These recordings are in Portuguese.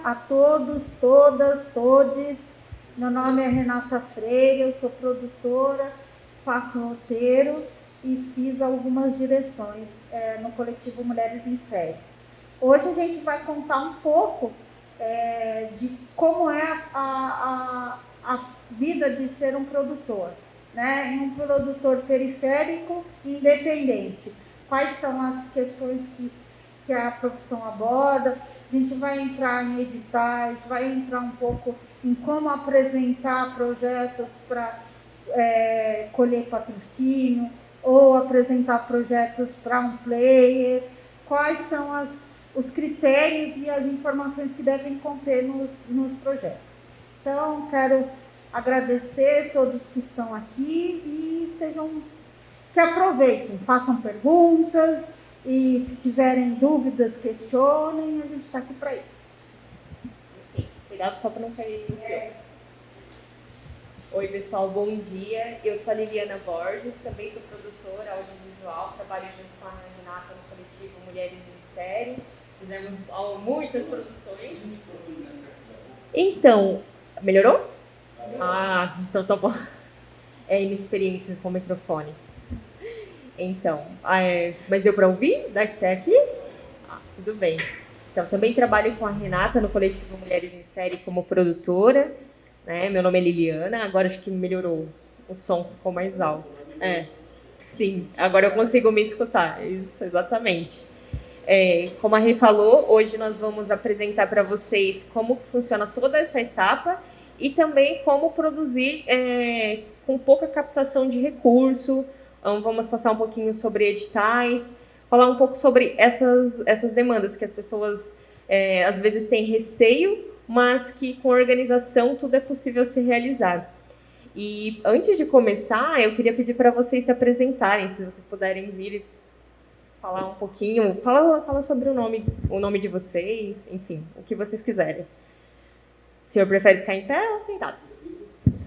a todos, todas, todes. Meu nome é Renata Freire, eu sou produtora, faço roteiro e fiz algumas direções no coletivo Mulheres em Série. Hoje a gente vai contar um pouco de como é a vida de ser um produtor, né? Um produtor periférico e independente. Quais são as questões que a profissão aborda? A gente vai entrar em editais, vai entrar um pouco em como apresentar projetos para colher patrocínio ou apresentar projetos para um player, quais são os critérios e as informações que devem conter nos projetos. Então, quero agradecer a todos que estão aqui e que aproveitem, façam perguntas e se tiverem dúvidas, questionem, a gente está aqui para isso. Cuidado só para não cair no fio. Oi, pessoal, bom dia. Eu sou a Liliana Borges, também sou produtora audiovisual, trabalho junto com a Renata no coletivo Mulheres em Série. Fizemos muitas produções. Então, melhorou? Ah, então tá bom. É inexperiência com o microfone. Então, mas deu para ouvir até aqui? Tudo bem. Então, também trabalho com a Renata no coletivo Mulheres em Série como produtora. Né? Meu nome é Liliana, agora acho que melhorou. O som ficou mais alto. Sim, agora eu consigo me escutar. Isso, exatamente. Como a Rê falou, hoje nós vamos apresentar para vocês como funciona toda essa etapa e também como produzir com pouca captação de recurso. Então, vamos passar um pouquinho sobre editais, falar um pouco sobre essas demandas que as pessoas às vezes têm receio, mas que com organização tudo é possível se realizar. E antes de começar, eu queria pedir para vocês se apresentarem, se vocês puderem vir e falar um pouquinho, fala sobre o nome de vocês, enfim, o que vocês quiserem. O senhor prefere ficar em pé ou sentado?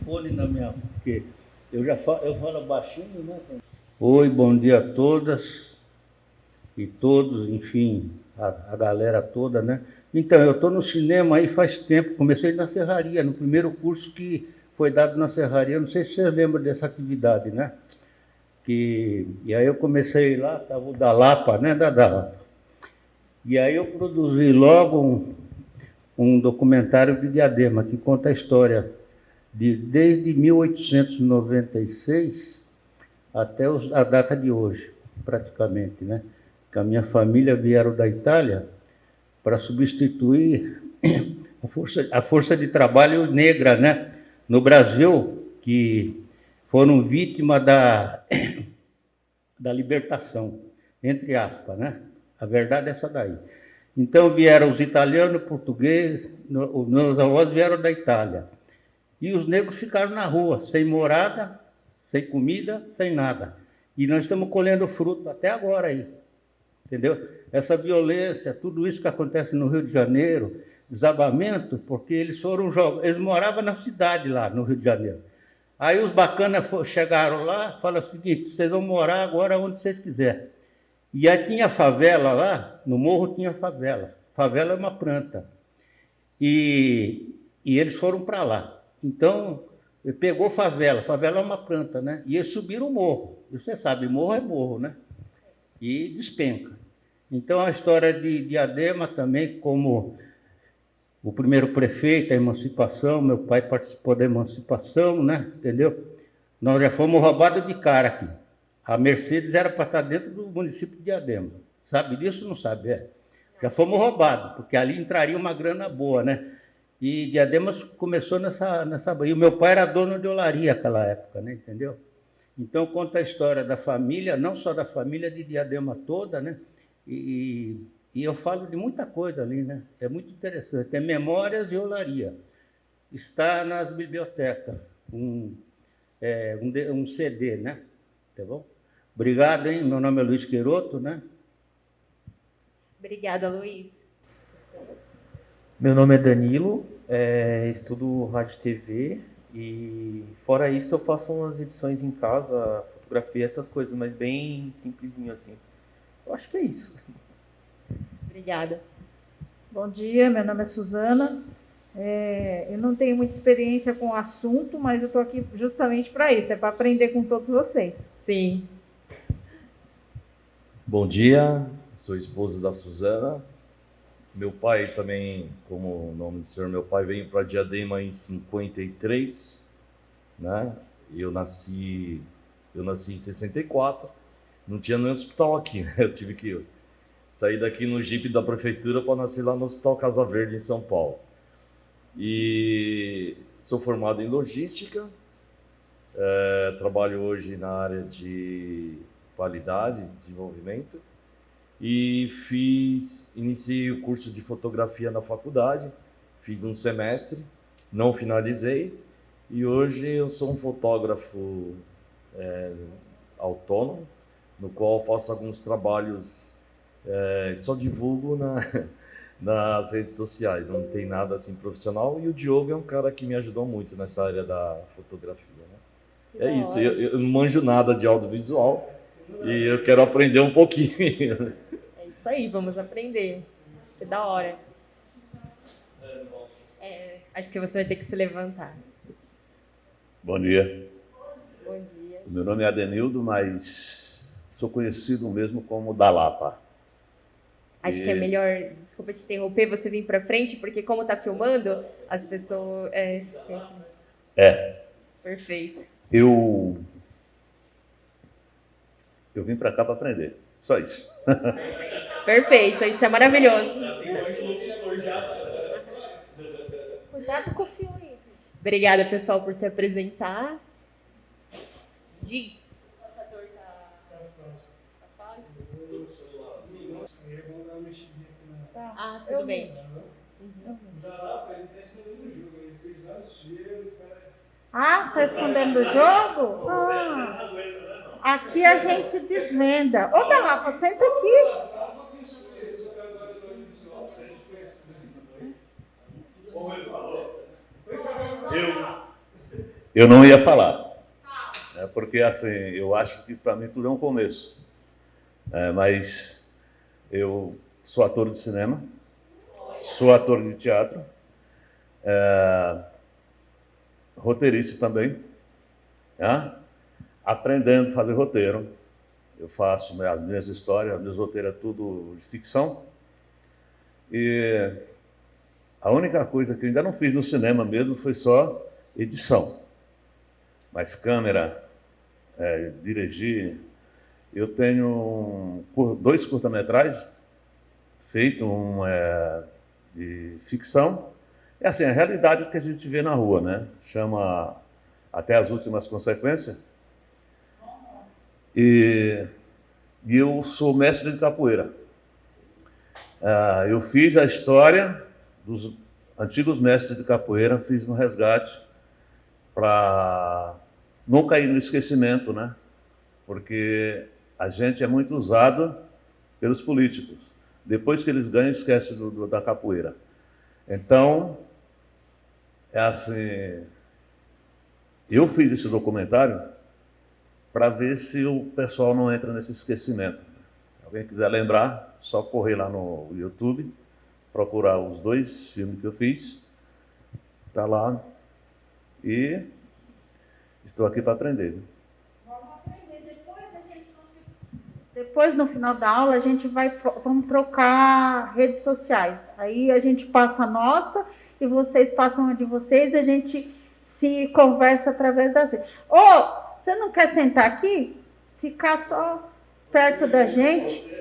Fone na minha, porque eu falo baixinho, né? Oi, bom dia a todas e todos, enfim, a galera toda, né? Então, eu estou no cinema aí faz tempo, comecei na serraria, no primeiro curso que foi dado na serraria, não sei se vocês lembram dessa atividade, né? E aí eu comecei lá, estava o da Lapa, né? Da Lapa. E aí eu produzi logo um documentário de Diadema, que conta a história desde 1896 até a data de hoje, praticamente, né? Que a minha família vieram da Itália para substituir a força de trabalho negra, né? No Brasil, que foram vítimas da libertação, entre aspas, né? A verdade é essa daí. Então vieram os italianos, portugueses, meus avós vieram da Itália. E os negros ficaram na rua, sem morada, sem comida, sem nada. E nós estamos colhendo fruto até agora aí. Entendeu? Essa violência, tudo isso que acontece no Rio de Janeiro, desabamento, porque eles moravam na cidade lá, no Rio de Janeiro. Aí os bacanas chegaram lá, falaram o seguinte: vocês vão morar agora onde vocês quiserem. E aí tinha favela lá, no morro tinha favela. Favela é uma planta. E eles foram para lá. Então, pegou favela. Favela é uma planta, né? E eles subiram o morro. Você sabe, morro é morro, né? E despenca. Então, a história de Diadema também, como o primeiro prefeito, a emancipação, meu pai participou da emancipação, né? Entendeu? Nós já fomos roubados de cara aqui. A Mercedes era para estar dentro do município de Diadema. Sabe disso? Não sabe? Já fomos roubados, porque ali entraria uma grana boa, né? E Diadema começou nessa... E o meu pai era dono de olaria naquela época, né? Entendeu? Então, conta a história da família, não só da família de Diadema toda, né? E eu falo de muita coisa ali, né? É muito interessante. É Memórias de Olaria. Está nas bibliotecas. Um CD, né? Tá bom? Obrigado, hein? Meu nome é Luiz Queiroto, né? Obrigada, Luiz. Meu nome é Danilo, estudo rádio e TV e fora isso eu faço umas edições em casa, fotografia, essas coisas, mas bem simplesinho assim. Eu acho que é isso. Obrigada. Bom dia, meu nome é Suzana. Eu não tenho muita experiência com o assunto, mas eu estou aqui justamente para isso, é para aprender com todos vocês. Sim. Bom dia, sou esposo da Suzana. Meu pai também, como o nome do senhor, meu pai veio para Diadema em 53, né? Eu nasci em 64, não tinha nenhum hospital aqui, né? Eu tive que sair daqui no Jeep da prefeitura para nascer lá no Hospital Casa Verde, em São Paulo. E sou formado em logística, trabalho hoje na área de qualidade, desenvolvimento, e iniciei o curso de fotografia na faculdade, fiz um semestre, não finalizei, e hoje eu sou um fotógrafo autônomo, no qual faço alguns trabalhos, só divulgo nas redes sociais, não tem nada assim profissional, e o Diogo é um cara que me ajudou muito nessa área da fotografia, né? É isso, eu não manjo nada de audiovisual, e eu quero aprender um pouquinho. É isso aí, vamos aprender. Que da hora. Acho que você vai ter que se levantar. Bom dia. Bom dia. Meu nome é Adenildo, mas sou conhecido mesmo como Dalapa. Acho que é melhor, desculpa te interromper, você vir para frente, porque como tá filmando, as pessoas... Perfeito. Eu vim para cá para aprender, só isso. Perfeito, isso é maravilhoso. Cuidado com o fio aí. Obrigada, pessoal, por se apresentar. Nossa dor tá fácil? Ah, tudo bem. Ah, tá escondendo o jogo? Ah, aqui a gente desvenda. Ô, Dalapa, senta aqui. Eu não ia falar, né, porque assim, eu acho que para mim tudo é um começo. Mas eu sou ator de cinema, sou ator de teatro, roteirista também, né? Aprendendo a fazer roteiro. Eu faço as minhas histórias, as minhas roteiros, tudo de ficção. E a única coisa que eu ainda não fiz no cinema mesmo foi só edição. Mas câmera, dirigir. Eu tenho 2 curta-metragens, feito um de ficção. É assim, a realidade que a gente vê na rua, né? Chama Até as Últimas Consequências. E eu sou mestre de capoeira. Eu fiz a história dos antigos mestres de capoeira, fiz um resgate para não cair no esquecimento, né? Porque a gente é muito usado pelos políticos. Depois que eles ganham, esquece da capoeira. Então, é assim, eu fiz esse documentário para ver se o pessoal não entra nesse esquecimento. Se alguém quiser lembrar, só correr lá no YouTube, procurar os 2 filmes que eu fiz, está lá, e estou aqui para aprender. Vamos aprender. Depois, no final da aula, vamos trocar redes sociais. Aí a gente passa a nossa e vocês passam a de vocês e a gente se conversa através das redes. Você não quer sentar aqui? Ficar só perto da gente?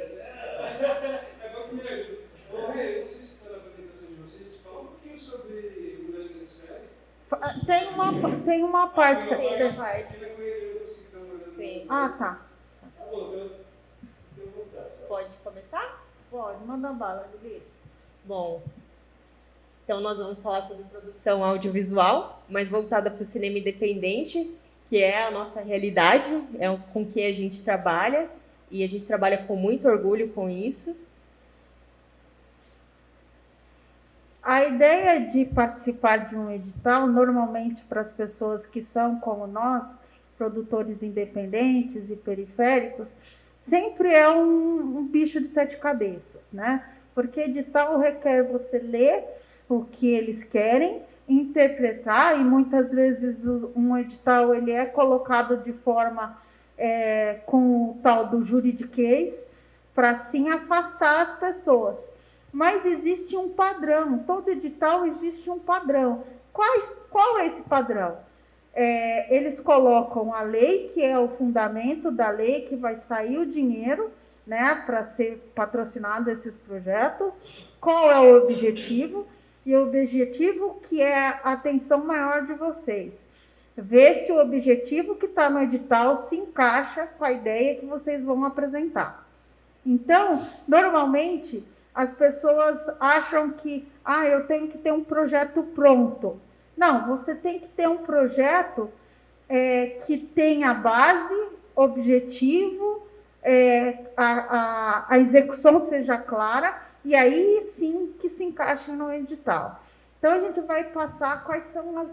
Tem uma parte. Sim. Ah, tá. Pode começar? Pode, manda bala, Lili. Bom, então nós vamos falar sobre produção audiovisual, mas voltada para o cinema independente, que é a nossa realidade, é com que a gente trabalha, e a gente trabalha com muito orgulho com isso. A ideia de participar de um edital, normalmente para as pessoas que são como nós, produtores independentes e periféricos, sempre é um bicho de 7 cabeças, né? porque edital requer você ler o que eles querem, interpretar, e muitas vezes um edital ele é colocado de forma com o tal do juridiquês, para assim afastar as pessoas. Mas existe um padrão, todo edital existe um padrão. Qual é esse padrão? Eles colocam a lei, que é o fundamento da lei, que vai sair o dinheiro, né, para ser patrocinado esses projetos. Qual é o objetivo? E o objetivo que é a atenção maior de vocês. Ver se o objetivo que está no edital se encaixa com a ideia que vocês vão apresentar. Então, normalmente, as pessoas acham que eu tenho que ter um projeto pronto. Não, você tem que ter um projeto que tenha base, objetivo, a execução seja clara, e aí sim que se encaixe no edital. Então, a gente vai passar quais são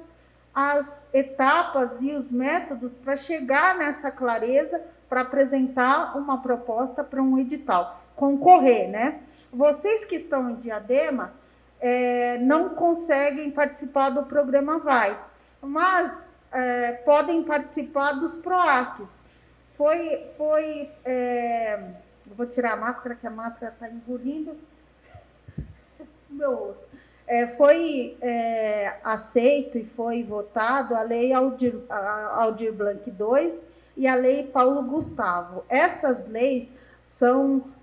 as etapas e os métodos para chegar nessa clareza, para apresentar uma proposta para um edital, concorrer, né? Vocês que estão em Diadema não conseguem participar do programa VAI, mas podem participar dos PROACs. Vou tirar a máscara, que a máscara está engolindo o meu rosto. Foi aceito e foi votado a Lei Aldir Blanc II e a Lei Paulo Gustavo. Essas leis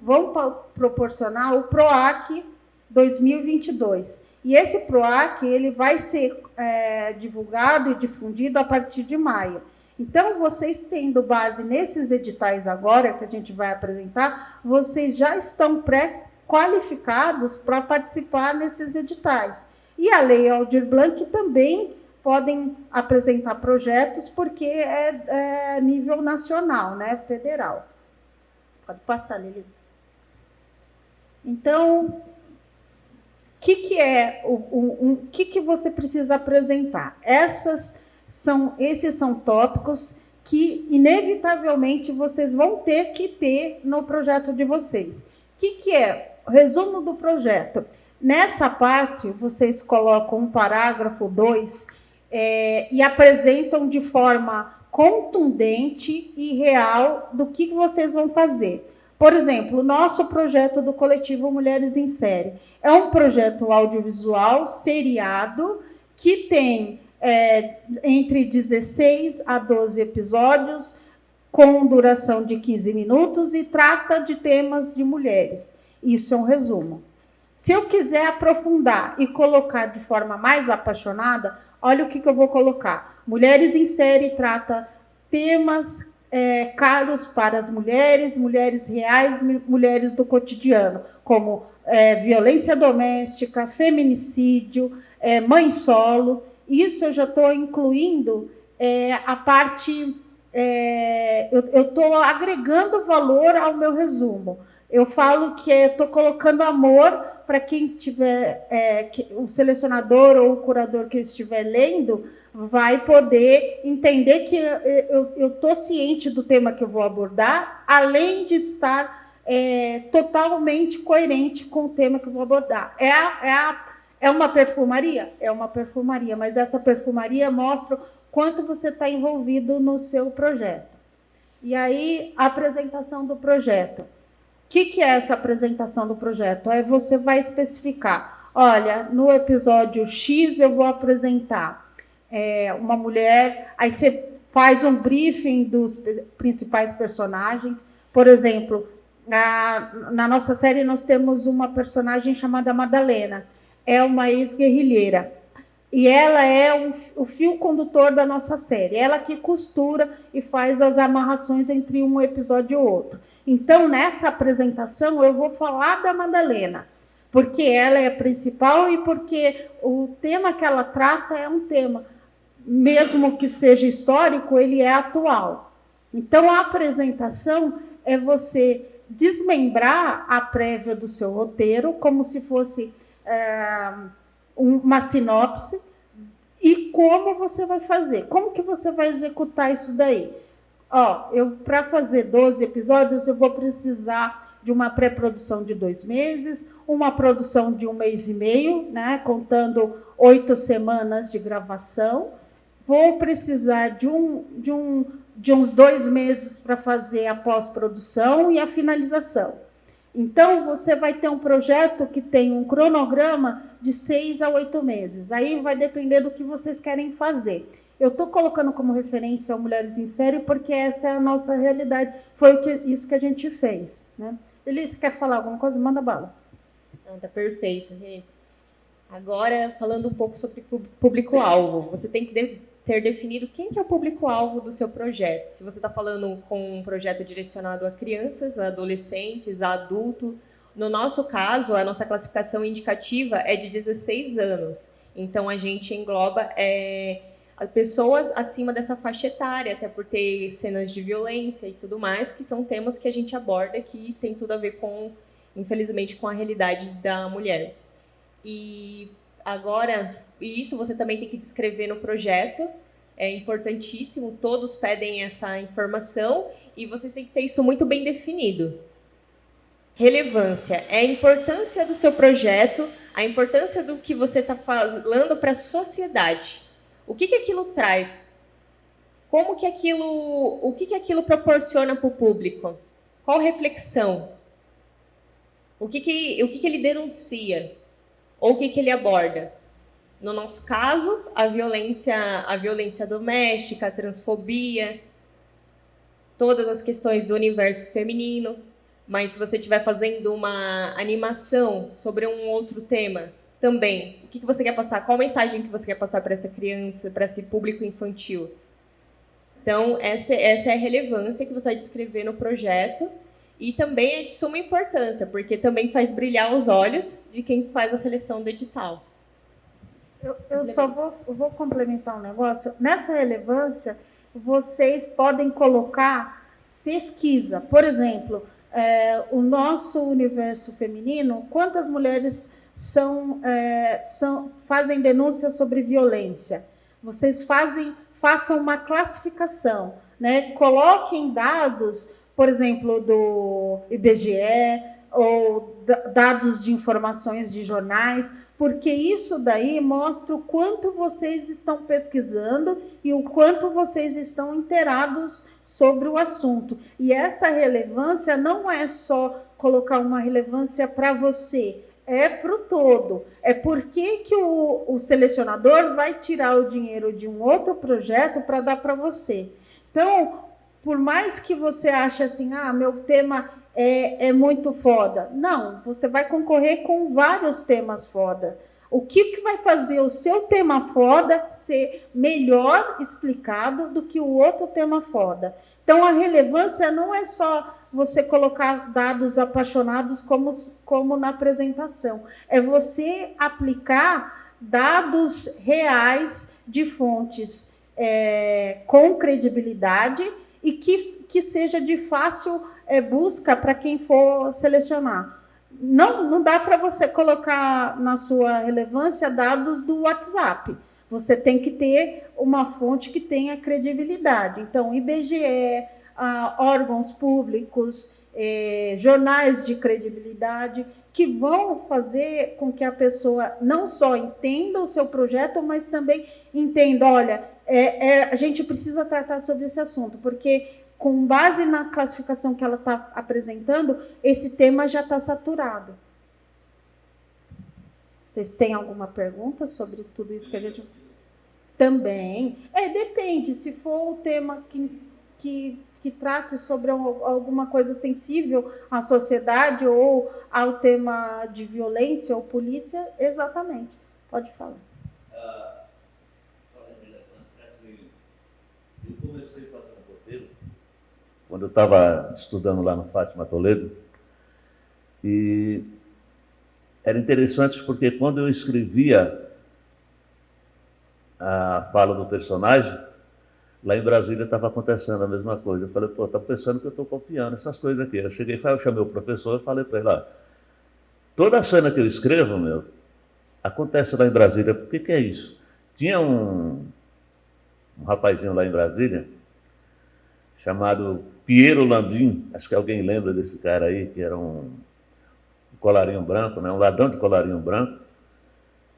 vão proporcionar o PROAC 2022. E esse PROAC ele vai ser divulgado e difundido a partir de maio. Então, vocês tendo base nesses editais agora, que a gente vai apresentar, vocês já estão pré-qualificados para participar nesses editais. E a Lei Aldir Blanc também podem apresentar projetos, porque é nível nacional, né, federal. Pode passar, Lili. Então, o que você precisa apresentar? Esses são tópicos que, inevitavelmente, vocês vão ter que ter no projeto de vocês. O que é? Resumo do projeto. Nessa parte, vocês colocam um parágrafo 2 e apresentam de forma contundente e real do que vocês vão fazer. Por exemplo, o nosso projeto do Coletivo Mulheres em Série é um projeto audiovisual seriado que tem entre 16 a 12 episódios, com duração de 15 minutos e trata de temas de mulheres. Isso é um resumo. Se eu quiser aprofundar e colocar de forma mais apaixonada, olha o que eu vou colocar. Mulheres em Série trata temas caros para as mulheres, mulheres reais, mulheres do cotidiano, como violência doméstica, feminicídio, mãe solo. Isso eu já estou incluindo a parte... eu estou agregando valor ao meu resumo. Eu falo que estou colocando amor para quem tiver, o selecionador ou o curador que estiver lendo, vai poder entender que eu estou ciente do tema que eu vou abordar, além de estar totalmente coerente com o tema que eu vou abordar. É uma perfumaria? É uma perfumaria, mas essa perfumaria mostra quanto você está envolvido no seu projeto. E aí, a apresentação do projeto. O que é essa apresentação do projeto? Você vai especificar, olha, no episódio X eu vou apresentar uma mulher, aí você faz um briefing dos principais personagens. Por exemplo, na nossa série nós temos uma personagem chamada Madalena, é uma ex-guerrilheira, e ela é o fio condutor da nossa série, ela que costura e faz as amarrações entre um episódio e outro. Então, nessa apresentação, eu vou falar da Madalena, porque ela é a principal e porque o tema que ela trata é um tema, mesmo que seja histórico, ele é atual. Então, a apresentação é você desmembrar a prévia do seu roteiro, como se fosse uma sinopse, e como você vai fazer, como que você vai executar isso daí. Para fazer 12 episódios, eu vou precisar de uma pré-produção de 2 meses, uma produção de 1 mês e meio, né, contando 8 semanas de gravação. Vou precisar de uns 2 meses para fazer a pós-produção e a finalização. Então, você vai ter um projeto que tem um cronograma de 6 a 8 meses. Aí vai depender do que vocês querem fazer. Eu estou colocando como referência o Mulheres em Série porque essa é a nossa realidade. Foi isso que a gente fez, né? Elis, quer falar alguma coisa? Manda bala. Não, tá perfeito, gente. Agora, falando um pouco sobre público-alvo. Você tem que ter definido quem que é o público-alvo do seu projeto. Se você está falando com um projeto direcionado a crianças, a adolescentes, a adulto. No nosso caso, a nossa classificação indicativa é de 16 anos. Então, a gente engloba pessoas acima dessa faixa etária, até por ter cenas de violência e tudo mais, que são temas que a gente aborda que tem tudo a ver com, infelizmente, com a realidade da mulher. E agora, isso você também tem que descrever no projeto, é importantíssimo, todos pedem essa informação e vocês têm que ter isso muito bem definido. Relevância é a importância do seu projeto, a importância do que você está falando para a sociedade. O que aquilo traz? O que aquilo proporciona para o público? Qual reflexão? O que ele denuncia? Ou o que ele aborda? No nosso caso, a violência doméstica, a transfobia, todas as questões do universo feminino. Mas se você estiver fazendo uma animação sobre um outro tema, também, o que você quer passar? Qual mensagem que você quer passar para essa criança, para esse público infantil? Então, essa é a relevância que você vai descrever no projeto. E também é de suma importância, porque também faz brilhar os olhos de quem faz a seleção do edital. Eu só vou complementar um negócio. Nessa relevância, vocês podem colocar pesquisa. Por exemplo, o nosso universo feminino, quantas mulheres fazem denúncia sobre violência? Vocês façam uma classificação, né? Coloquem dados, por exemplo, do IBGE ou dados de informações de jornais, porque isso daí mostra o quanto vocês estão pesquisando e o quanto vocês estão inteirados sobre o assunto. E essa relevância não é só colocar uma relevância para você, é para o todo. É porque que o selecionador vai tirar o dinheiro de um outro projeto para dar para você. Então, por mais que você ache assim, meu tema é muito foda. Não, você vai concorrer com vários temas foda. O que vai fazer o seu tema foda ser melhor explicado do que o outro tema foda? Então, a relevância não é só você colocar dados apaixonados como na apresentação. É você aplicar dados reais de fontes com credibilidade e que seja de fácil busca para quem for selecionar. Não dá para você colocar na sua relevância dados do WhatsApp. Você tem que ter uma fonte que tenha credibilidade. Então, IBGE, órgãos públicos, jornais de credibilidade, que vão fazer com que a pessoa não só entenda o seu projeto, mas também entenda, olha, a gente precisa tratar sobre esse assunto, porque com base na classificação que ela está apresentando, esse tema já está saturado. Vocês têm alguma pergunta sobre tudo isso que a gente... Também. Depende, se for o tema que trate sobre alguma coisa sensível à sociedade ou ao tema de violência ou polícia, exatamente. Pode falar. Eu comecei a fazer um roteiro quando eu estava estudando lá no Fátima Toledo, e era interessante porque quando eu escrevia a fala do personagem, lá em Brasília estava acontecendo a mesma coisa. Eu falei, tá pensando que eu estou copiando essas coisas aqui. Eu cheguei, eu chamei o professor e falei para ele, toda a cena que eu escrevo, acontece lá em Brasília. Por que é isso? Tinha um rapazinho lá em Brasília, chamado Piero Landim, acho que alguém lembra desse cara aí, que era um colarinho branco, né? Um ladrão de colarinho branco.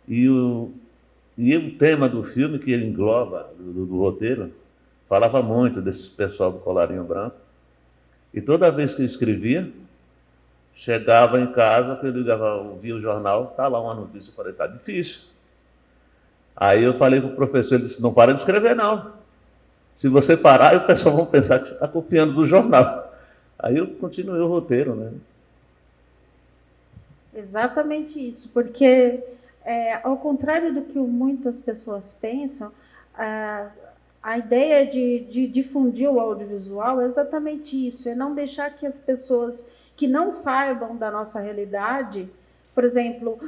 E o tema do filme, que ele engloba, do roteiro, falava muito desse pessoal do colarinho branco. E toda vez que eu escrevia, chegava em casa, que eu ligava, ouvia o jornal, tá lá uma notícia, eu falei, tá difícil. Aí eu falei para o professor, ele disse, não para de escrever não. Se você parar, o pessoal vai pensar que você está copiando do jornal. Aí eu continuei o roteiro, né? Exatamente isso, porque ao contrário do que muitas pessoas pensam, a ideia de difundir o audiovisual é exatamente isso, é não deixar que as pessoas que não saibam da nossa realidade, por exemplo,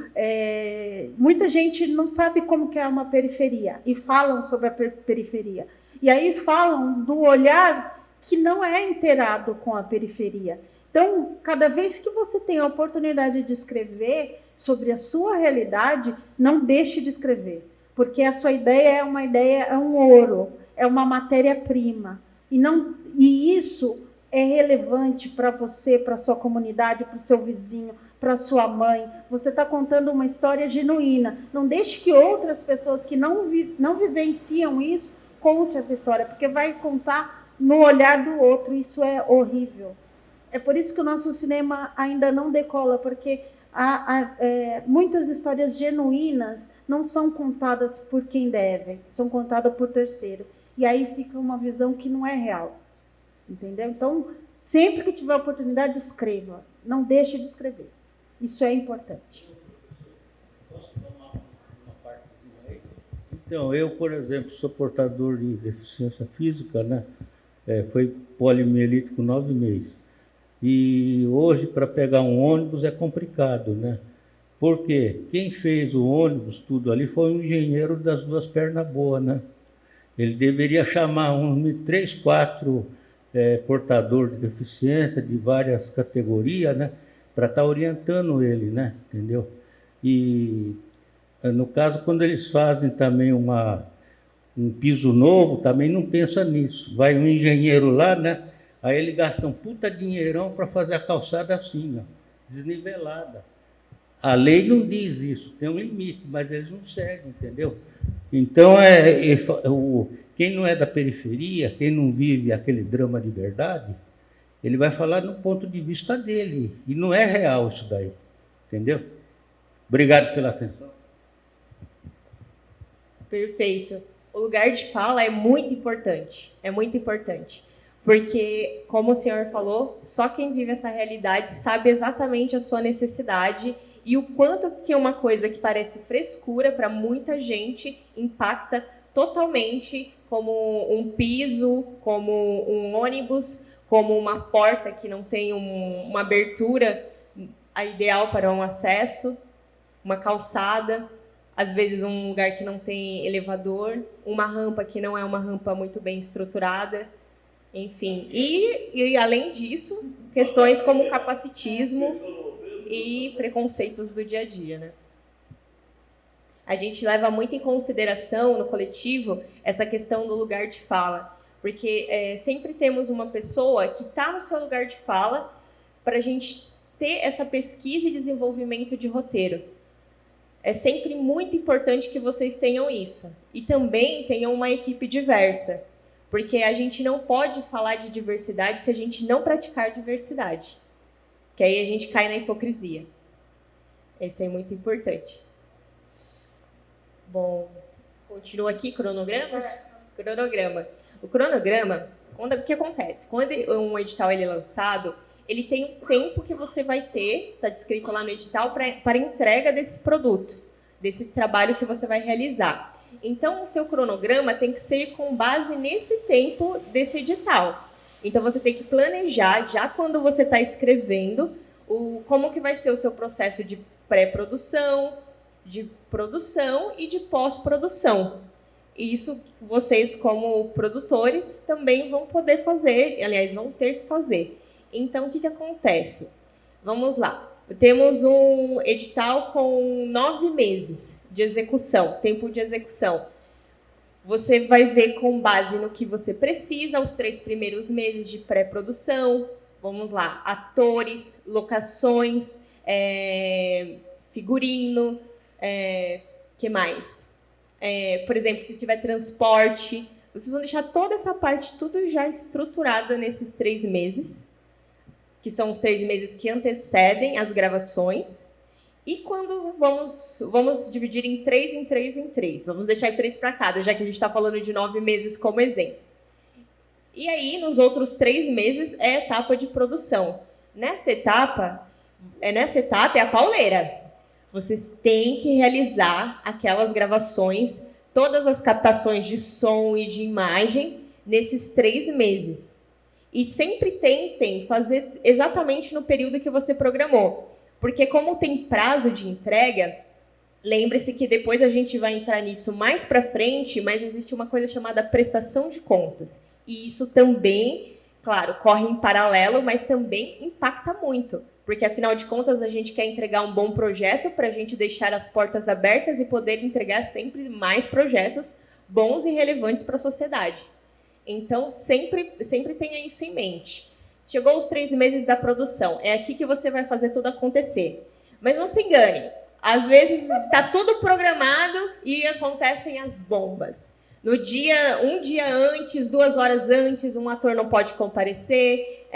muita gente não sabe como que é uma periferia, e falam sobre a periferia. E aí falam do olhar que não é inteirado com a periferia. Então, cada vez que você tem a oportunidade de escrever sobre a sua realidade, não deixe de escrever, porque a sua ideia é um ouro, é uma matéria-prima. E isso é relevante para você, para a sua comunidade, para o seu vizinho, para a sua mãe. Você está contando uma história genuína. Não deixe que outras pessoas que não vivenciam isso conte essa história, porque vai contar no olhar do outro. Isso é horrível. É por isso que o nosso cinema ainda não decola, porque muitas histórias genuínas não são contadas por quem deve, são contadas por terceiro. E aí fica uma visão que não é real. Entendeu? Então, sempre que tiver oportunidade, escreva. Não deixe de escrever. Isso é importante. Posso tomar uma parte aí? Então, eu, por exemplo, sou portador de deficiência física, né? Foi poliomielite com 9 meses. E hoje, para pegar um ônibus é complicado, né? Porque quem fez o ônibus, tudo ali, foi um engenheiro das duas pernas boas, né? Ele deveria chamar 3, 4 portador de deficiência de várias categorias, né? Para estar orientando ele, né? Entendeu? E no caso, quando eles fazem também um piso novo, também não pensa nisso. Vai um engenheiro lá, né? Aí ele gasta um puta dinheirão para fazer a calçada assim, ó, desnivelada. A lei não diz isso, tem um limite, mas eles não seguem, entendeu? Então, quem não é da periferia, quem não vive aquele drama de verdade, ele vai falar no ponto de vista dele. E não é real isso daí, entendeu? Obrigado pela atenção. Perfeito. O lugar de fala é muito importante. É muito importante. Porque, como o senhor falou, só quem vive essa realidade sabe exatamente a sua necessidade e o quanto que uma coisa que parece frescura para muita gente impacta totalmente, como um piso, como um ônibus, como uma porta que não tem uma abertura ideal para um acesso, uma calçada, às vezes um lugar que não tem elevador, uma rampa que não é uma rampa muito bem estruturada, enfim. E além disso, questões como capacitismo e preconceitos do dia a dia, né? A gente leva muito em consideração no coletivo essa questão do lugar de fala, porque sempre temos uma pessoa que está no seu lugar de fala para a gente ter essa pesquisa e desenvolvimento de roteiro. É sempre muito importante que vocês tenham isso. E também tenham uma equipe diversa, porque a gente não pode falar de diversidade se a gente não praticar diversidade. Que aí a gente cai na hipocrisia. Isso é muito importante. Bom, continua aqui, cronograma? Cronograma. O cronograma, o que acontece? Quando um edital ele é lançado, ele tem um tempo que você vai ter, está descrito lá no edital, para entrega desse produto, desse trabalho que você vai realizar. Então, o seu cronograma tem que ser com base nesse tempo desse edital. Então, você tem que planejar, já quando você está escrevendo, como que vai ser o seu processo de pré-produção, de produção e de pós-produção. Isso vocês, como produtores, também vão poder fazer, aliás, vão ter que fazer. Então, o que acontece? Vamos lá. Temos um edital com 9 meses de execução, tempo de execução. Você vai ver com base no que você precisa, os 3 primeiros meses de pré-produção. Vamos lá, atores, locações, figurino, que mais? Por exemplo, se tiver transporte, vocês vão deixar toda essa parte tudo já estruturada nesses 3 meses, que são os 3 meses que antecedem as gravações. E quando vamos dividir em 3, em 3, em 3. Vamos deixar em 3 para cada, já que a gente está falando de 9 meses como exemplo. E aí, nos outros 3 meses, é a etapa de produção. Nessa etapa é a pauleira. Vocês têm que realizar aquelas gravações, todas as captações de som e de imagem nesses 3 meses. E sempre tentem fazer exatamente no período que você programou. Porque como tem prazo de entrega, lembre-se que depois a gente vai entrar nisso mais para frente, mas existe uma coisa chamada prestação de contas. E isso também, claro, corre em paralelo, mas também impacta muito. Porque, afinal de contas, a gente quer entregar um bom projeto para a gente deixar as portas abertas e poder entregar sempre mais projetos bons e relevantes para a sociedade. Então, sempre tenha isso em mente. Chegou os 3 meses da produção, é aqui que você vai fazer tudo acontecer. Mas não se engane, às vezes está tudo programado e acontecem as bombas. Um dia antes, 2 horas antes, um ator não pode comparecer,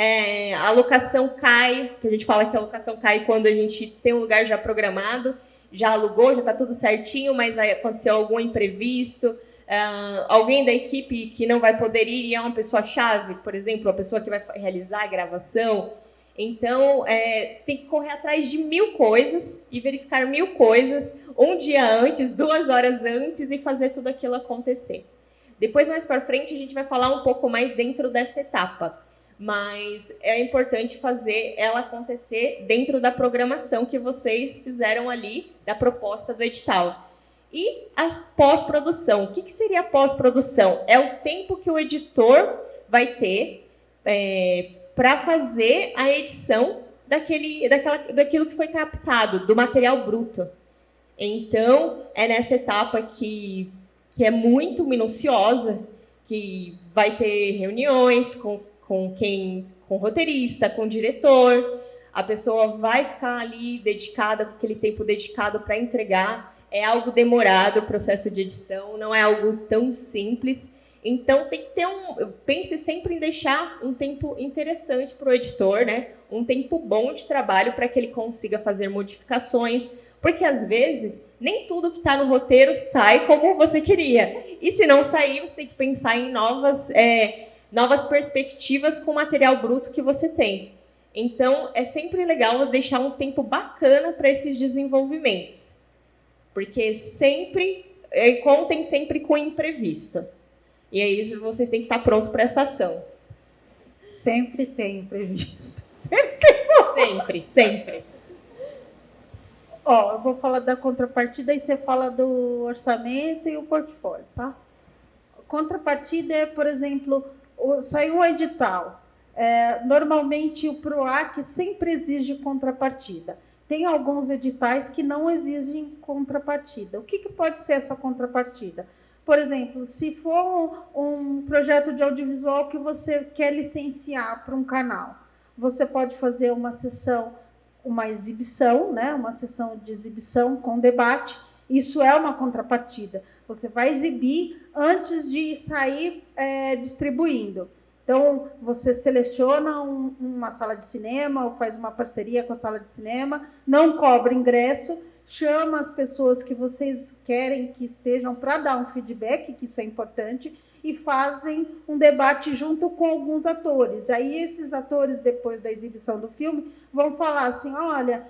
a locação cai, que a gente fala que a locação cai quando a gente tem um lugar já programado, já alugou, já está tudo certinho, mas aí aconteceu algum imprevisto, alguém da equipe que não vai poder ir e é uma pessoa-chave, por exemplo, a pessoa que vai realizar a gravação. Então, tem que correr atrás de 1000 coisas e verificar 1000 coisas um dia antes, 2 horas antes e fazer tudo aquilo acontecer. Depois, mais para frente, a gente vai falar um pouco mais dentro dessa etapa, mas é importante fazer ela acontecer dentro da programação que vocês fizeram ali, da proposta do edital. E a pós-produção. O que seria a pós-produção? É o tempo que o editor vai ter para fazer a edição daquilo que foi captado, do material bruto. Então, é nessa etapa que é muito minuciosa, que vai ter reuniões com o roteirista, com o diretor, a pessoa vai ficar ali dedicada, com aquele tempo dedicado para entregar. É algo demorado o processo de edição, não é algo tão simples. Então, tem que ter pense sempre em deixar um tempo interessante para o editor, né? Um tempo bom de trabalho para que ele consiga fazer modificações, porque, às vezes, nem tudo que está no roteiro sai como você queria. E, se não sair, você tem que pensar em novas perspectivas com o material bruto que você tem. Então, é sempre legal deixar um tempo bacana para esses desenvolvimentos. Porque contem sempre com o imprevisto. E aí vocês têm que estar prontos para essa ação. Sempre tem imprevisto. Sempre. Eu vou falar da contrapartida e você fala do orçamento e o portfólio, tá? Contrapartida é, por exemplo, saiu um edital. Normalmente o PROAC sempre exige contrapartida. Tem alguns editais que não exigem contrapartida. O que pode ser essa contrapartida? Por exemplo, se for um projeto de audiovisual que você quer licenciar para um canal, você pode fazer uma exibição, né? Uma sessão de exibição com debate. Isso é uma contrapartida. Você vai exibir antes de sair distribuindo. Então, você seleciona uma sala de cinema ou faz uma parceria com a sala de cinema, não cobra ingresso, chama as pessoas que vocês querem que estejam para dar um feedback, que isso é importante, e fazem um debate junto com alguns atores. Aí, esses atores, depois da exibição do filme, vão falar assim, olha,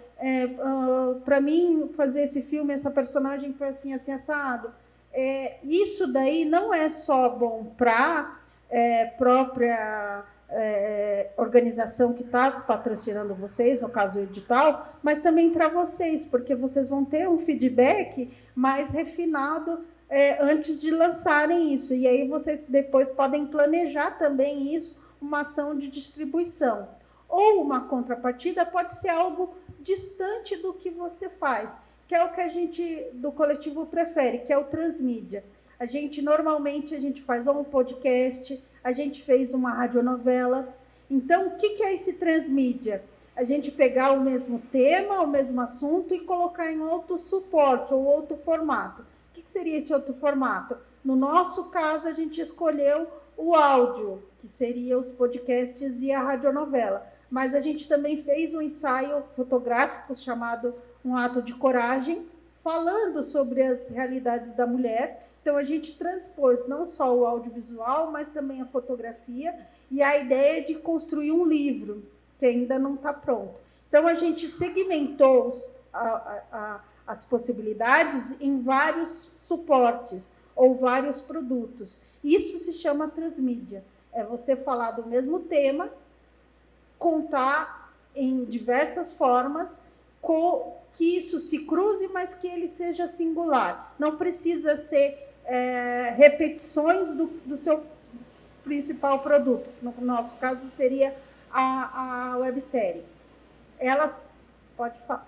para mim, fazer esse filme, essa personagem foi assim, assim, assado. Isso daí não é só bom para própria organização que está patrocinando vocês, no caso o edital, mas também para vocês, porque vocês vão ter um feedback mais refinado antes de lançarem isso. E aí vocês depois podem planejar também isso, uma ação de distribuição. Ou uma contrapartida pode ser algo distante do que você faz, que é o que a gente, do coletivo, prefere, que é o transmídia. Normalmente a gente faz um podcast, a gente fez uma radionovela. Então, o que é esse transmídia? a gente pegar o mesmo tema, o mesmo assunto e colocar em outro suporte ou outro formato. O que seria esse outro formato? No nosso caso, a gente escolheu o áudio, que seria os podcasts e a radionovela. Mas a gente também fez um ensaio fotográfico chamado Um Ato de Coragem, falando sobre as realidades da mulher. Então, a gente transpôs não só o audiovisual, mas também a fotografia e a ideia de construir um livro, que ainda não está pronto. Então, a gente segmentou as possibilidades em vários suportes ou vários produtos. Isso se chama transmídia. É você falar do mesmo tema, contar em diversas formas, que isso se cruze, mas que ele seja singular. Não precisa ser repetições do seu principal produto. No nosso caso, seria a websérie. Elas... Pode falar.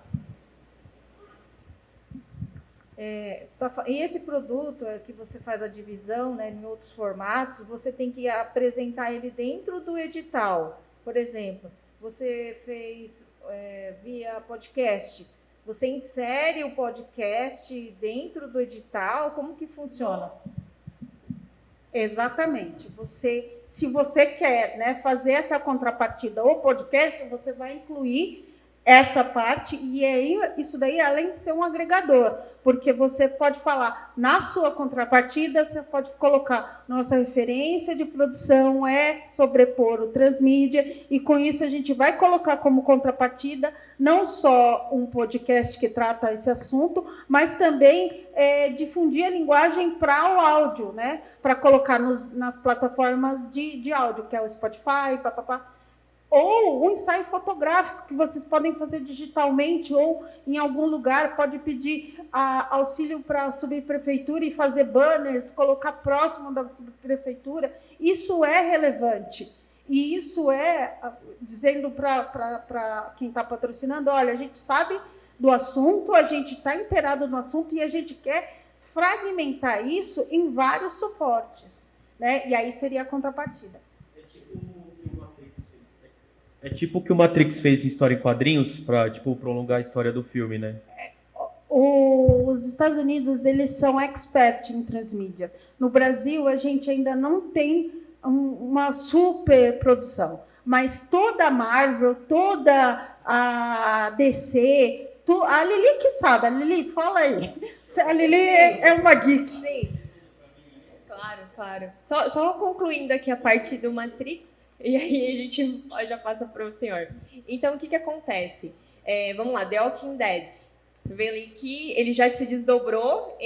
E esse produto que você faz a divisão, né, em outros formatos, você tem que apresentar ele dentro do edital. Por exemplo, você fez via podcast, você insere o podcast dentro do edital? Como que funciona? Exatamente. Se você quer, né, fazer essa contrapartida ou podcast, você vai incluir essa parte, e aí, isso daí, além de ser um agregador, porque você pode falar, na sua contrapartida, você pode colocar, nossa referência de produção é sobrepor o transmídia, e com isso a gente vai colocar como contrapartida não só um podcast que trata esse assunto, mas também difundir a linguagem para o áudio, né? Para colocar nas plataformas de áudio, que é o Spotify, papapá. Ou um ensaio fotográfico que vocês podem fazer digitalmente, ou em algum lugar pode pedir auxílio para a subprefeitura e fazer banners, colocar próximo da subprefeitura. Isso é relevante. E isso dizendo para quem está patrocinando, olha, a gente sabe do assunto, a gente está inteirado no assunto e a gente quer fragmentar isso em vários suportes, né? E aí seria a contrapartida. É tipo o que o Matrix fez em História em Quadrinhos, para prolongar a história do filme, né? Os Estados Unidos, eles são expert em transmídia. No Brasil, a gente ainda não tem uma super produção, mas toda a Marvel, toda a DC, a Lili que sabe, a Lili, fala aí. A Lili é uma geek. Sim, claro. Só concluindo aqui a parte do Matrix, e aí a gente já passa para o senhor. Então, o que acontece? Vamos lá, The Walking Dead. Você vê ali que ele já se desdobrou,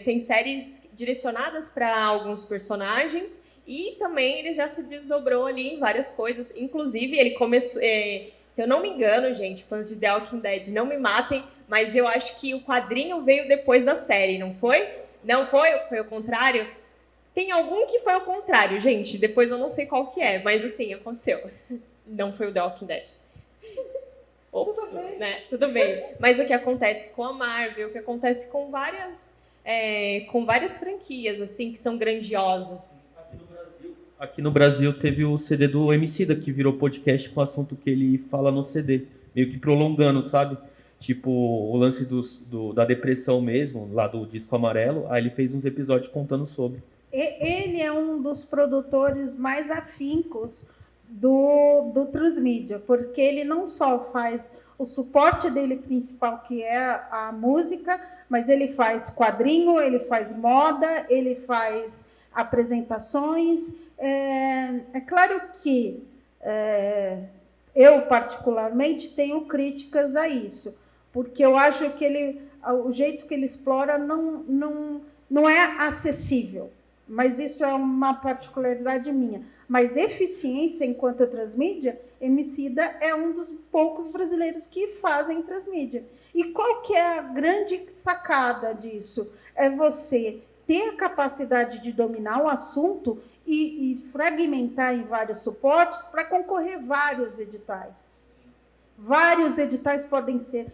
tem séries direcionadas para alguns personagens, e também ele já se desdobrou ali em várias coisas. Inclusive, ele começou... se eu não me engano, gente, fãs de The Walking Dead, não me matem, mas eu acho que o quadrinho veio depois da série, não foi? Não foi? Foi o contrário? Tem algum que foi ao contrário, gente. Depois eu não sei qual que é, mas assim, aconteceu. Não foi o The Walking Dead. Ops, né? Tudo bem. Mas o que acontece com a Marvel, o que acontece com várias franquias, assim, que são grandiosas. Aqui no Brasil teve o CD do Emicida, que virou podcast com o assunto que ele fala no CD. Meio que prolongando, sabe? Tipo, o lance da depressão mesmo, lá do Disco Amarelo. Aí ele fez uns episódios contando sobre. Ele é um dos produtores mais afincos do transmídia, porque ele não só faz o suporte dele principal, que é a música, mas ele faz quadrinho, ele faz moda, ele faz apresentações. É claro que eu, particularmente, tenho críticas a isso, porque eu acho que o jeito que ele explora não é acessível. Mas isso é uma particularidade minha. Mas eficiência enquanto transmídia, Emicida é um dos poucos brasileiros que fazem transmídia. E qual que é a grande sacada disso? É você ter a capacidade de dominar o assunto e fragmentar em vários suportes para concorrer vários editais. Vários editais podem ser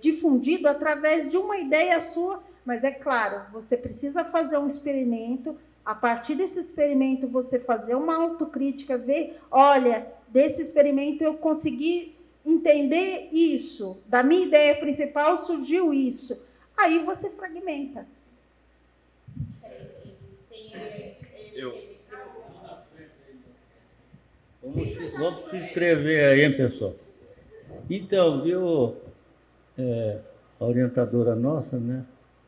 difundidos através de uma ideia sua. Mas é claro, você precisa fazer um experimento, a partir desse experimento você fazer uma autocrítica, ver, olha, desse experimento eu consegui entender isso, da minha ideia principal surgiu isso. Aí você fragmenta. Vamos se inscrever aí, hein, pessoal? Então, viu, a orientadora nossa, né,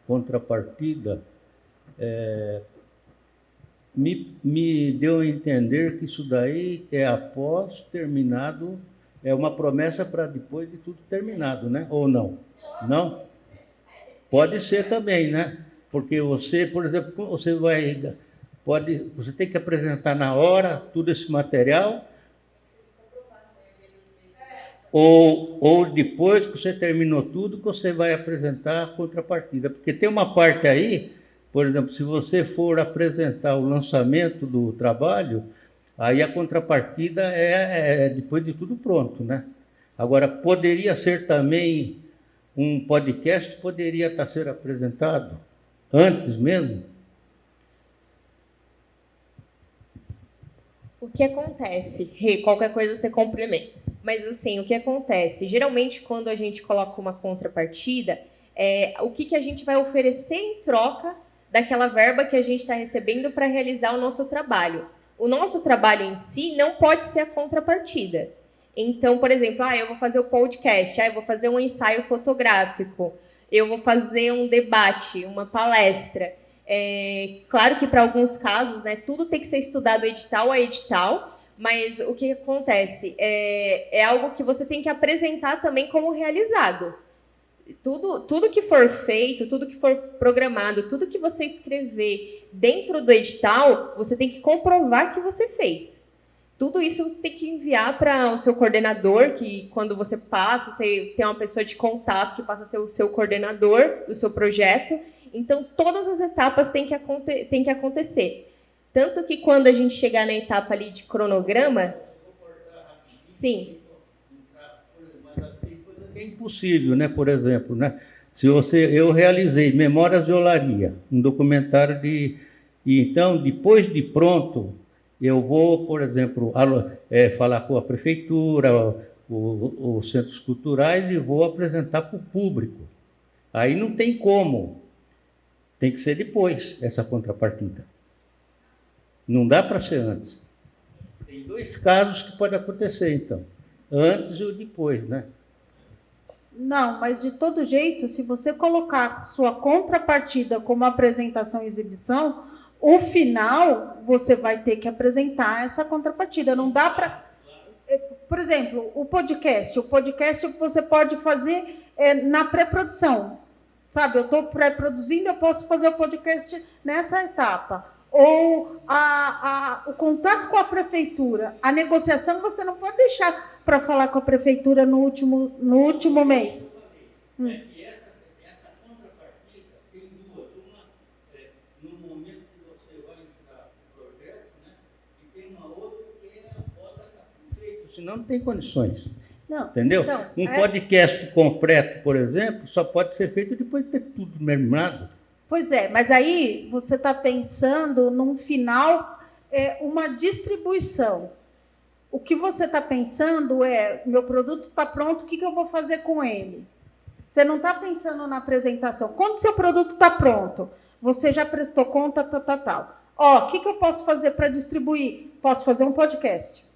contrapartida, me deu a entender que isso daí é após terminado, é uma promessa para depois de tudo terminado, né? Ou não? Não? Pode ser também, né? Porque você, por exemplo, você tem que apresentar na hora todo esse material, ou depois que você terminou tudo, que você vai apresentar a contrapartida. Porque tem uma parte aí, por exemplo, se você for apresentar o lançamento do trabalho, aí a contrapartida é depois de tudo pronto, né? Agora, poderia ser também um podcast, poderia estar sendo apresentado antes mesmo? O que acontece? Qualquer coisa você complementa. Mas assim, o que acontece? Geralmente, quando a gente coloca uma contrapartida, o que a gente vai oferecer em troca daquela verba que a gente está recebendo para realizar o nosso trabalho. O nosso trabalho em si não pode ser a contrapartida. Então, por exemplo, eu vou fazer o podcast, eu vou fazer um ensaio fotográfico, eu vou fazer um debate, uma palestra. Claro que para alguns casos, né, tudo tem que ser estudado edital a edital, mas o que acontece? É algo que você tem que apresentar também como realizado. Tudo que for feito, tudo que for programado, tudo que você escrever dentro do edital, você tem que comprovar que você fez. Tudo isso você tem que enviar para o seu coordenador, que quando você passa, você tem uma pessoa de contato que passa a ser o seu coordenador do seu projeto. Então, todas as etapas têm que acontecer. Tanto que quando a gente chegar na etapa ali de cronograma... Sim. É impossível, né? Por exemplo, né? Eu realizei Memórias de Olaria, um documentário e então, depois de pronto, eu vou, por exemplo, falar com a prefeitura, os centros culturais e vou apresentar para o público. Aí não tem como. Tem que ser depois, essa contrapartida. Não dá para ser antes. Tem dois casos que pode acontecer, então. Antes ou depois, né? Não, mas de todo jeito, se você colocar sua contrapartida como apresentação e exibição, o final você vai ter que apresentar essa contrapartida. Não dá para... Por exemplo, o podcast você pode fazer na pré-produção. Sabe, eu estou pré-produzindo, eu posso fazer o podcast nessa etapa. Ou o contato com a prefeitura, a negociação, você não pode deixar para falar com a prefeitura no último mês. Que essa contrapartida tem duas. Uma no momento que você vai entrar no projeto, né? E tem uma outra que é após estar feito. Senão não tem condições. Não, entendeu? Então, um podcast completo, por exemplo, só pode ser feito depois de ter tudo terminado. Pois é, mas aí você está pensando num final, uma distribuição. O que você está pensando meu produto está pronto, o que eu vou fazer com ele? Você não está pensando na apresentação. Quando seu produto está pronto, você já prestou conta, tal. O que eu posso fazer para distribuir? Posso fazer um podcast.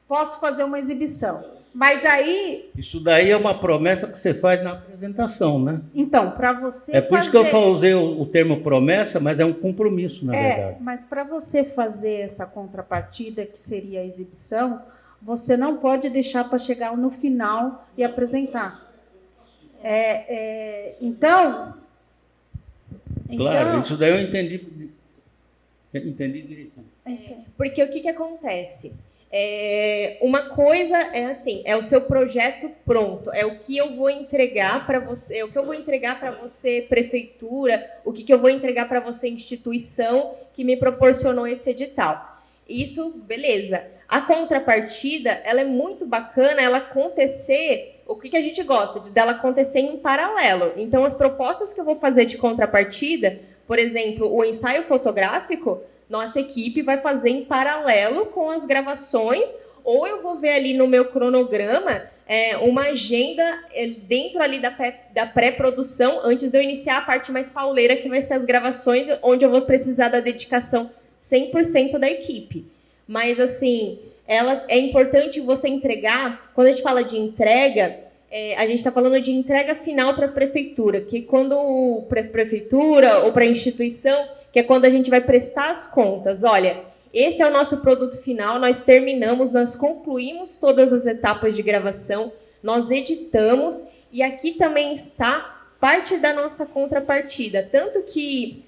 Posso fazer uma exibição. Mas aí... Isso daí é uma promessa que você faz na apresentação, né? Então, para você É por isso que eu usei o termo promessa, mas é um compromisso, na verdade. Mas para você fazer essa contrapartida, que seria a exibição, você não pode deixar para chegar no final e apresentar. Então... Claro, isso daí eu entendi direito. Porque o que acontece? Uma coisa é assim, é o seu projeto pronto, é o que eu vou entregar para você, prefeitura, o que eu vou entregar para você, instituição que me proporcionou esse edital. Isso, beleza. A contrapartida, ela é muito bacana, ela acontecer, o que a gente gosta? Dela acontecer em paralelo. Então, as propostas que eu vou fazer de contrapartida, por exemplo, o ensaio fotográfico, nossa equipe vai fazer em paralelo com as gravações, ou eu vou ver ali no meu cronograma uma agenda dentro ali da pré-produção, antes de eu iniciar a parte mais pauleira, que vai ser as gravações, onde eu vou precisar da dedicação 100% da equipe. Mas, assim, é importante você entregar, quando a gente fala de entrega, a gente está falando de entrega final para a prefeitura, que quando para a prefeitura ou para a instituição, que é quando a gente vai prestar as contas, olha, esse é o nosso produto final, nós terminamos, nós concluímos todas as etapas de gravação, nós editamos, e aqui também está parte da nossa contrapartida. Tanto que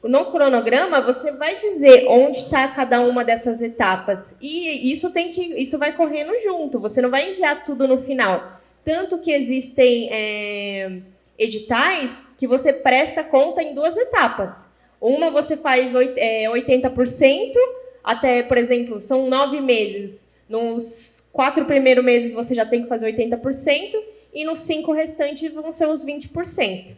no cronograma você vai dizer onde está cada uma dessas etapas. E isso vai correndo junto, você não vai enviar tudo no final. Tanto que existem editais que você presta conta em 2 etapas. Uma você faz 80%, até, por exemplo, são 9 meses. Nos 4 primeiros meses você já tem que fazer 80%, e nos 5 restantes vão ser os 20%.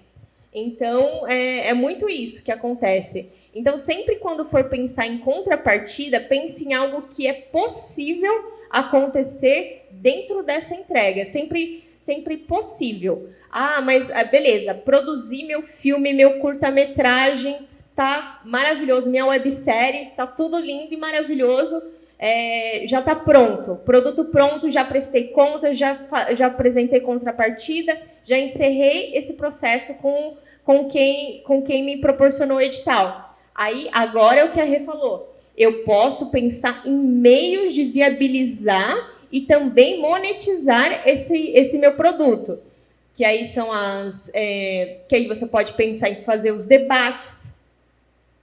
Então, é muito isso que acontece. Então, sempre quando for pensar em contrapartida, pense em algo que é possível acontecer dentro dessa entrega. Sempre possível. Ah, mas beleza, produzi meu filme, meu curta-metragem, tá maravilhoso, minha websérie, tá tudo lindo e maravilhoso, já tá pronto, produto pronto, já prestei conta, já apresentei contrapartida, já encerrei esse processo com quem me proporcionou o edital. Aí, agora é o que a Rê falou, eu posso pensar em meios de viabilizar e também monetizar esse meu produto, que aí são que aí você pode pensar em fazer os debates,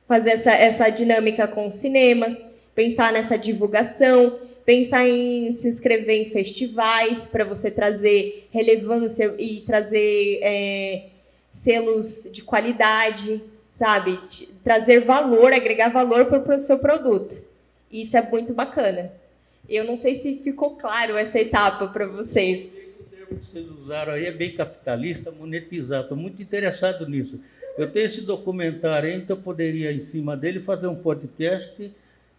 fazer essa dinâmica com os cinemas, pensar nessa divulgação, pensar em se inscrever em festivais para você trazer relevância e trazer selos de qualidade, sabe? Trazer valor, agregar valor para o seu produto. Isso é muito bacana. Eu não sei se ficou claro essa etapa para vocês. O termo que vocês usaram aí é bem capitalista, monetizar. Estou muito interessado nisso. Eu tenho esse documentário aí, então eu poderia, em cima dele, fazer um podcast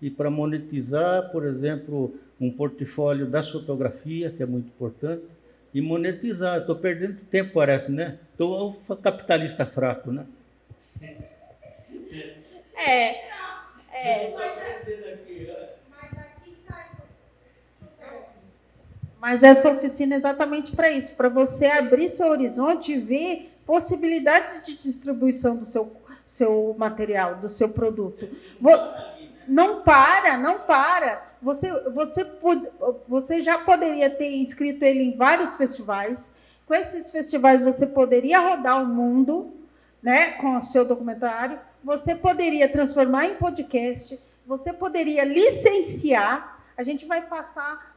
e, para monetizar, por exemplo, um portfólio da fotografia, que é muito importante, e monetizar. Estou perdendo tempo, parece, né? Estou um capitalista fraco, né? Mas essa oficina é exatamente para isso, para você abrir seu horizonte e ver possibilidades de distribuição do seu material, do seu produto. Não para. Você já poderia ter inscrito ele em vários festivais. Com esses festivais você poderia rodar o mundo, né, com o seu documentário. Você poderia transformar em podcast. Você poderia licenciar. A gente vai passar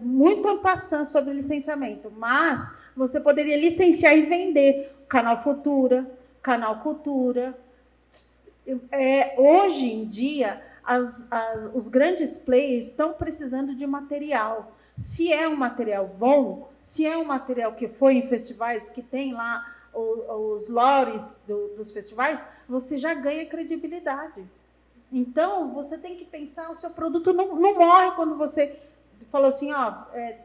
muito en passant sobre licenciamento, mas você poderia licenciar e vender Canal Futura, Canal Cultura. Hoje em dia, os grandes players estão precisando de material. Se é um material bom, se é um material que foi em festivais, que tem lá os lores dos festivais, você já ganha credibilidade. Então, você tem que pensar, o seu produto não morre quando você falou assim,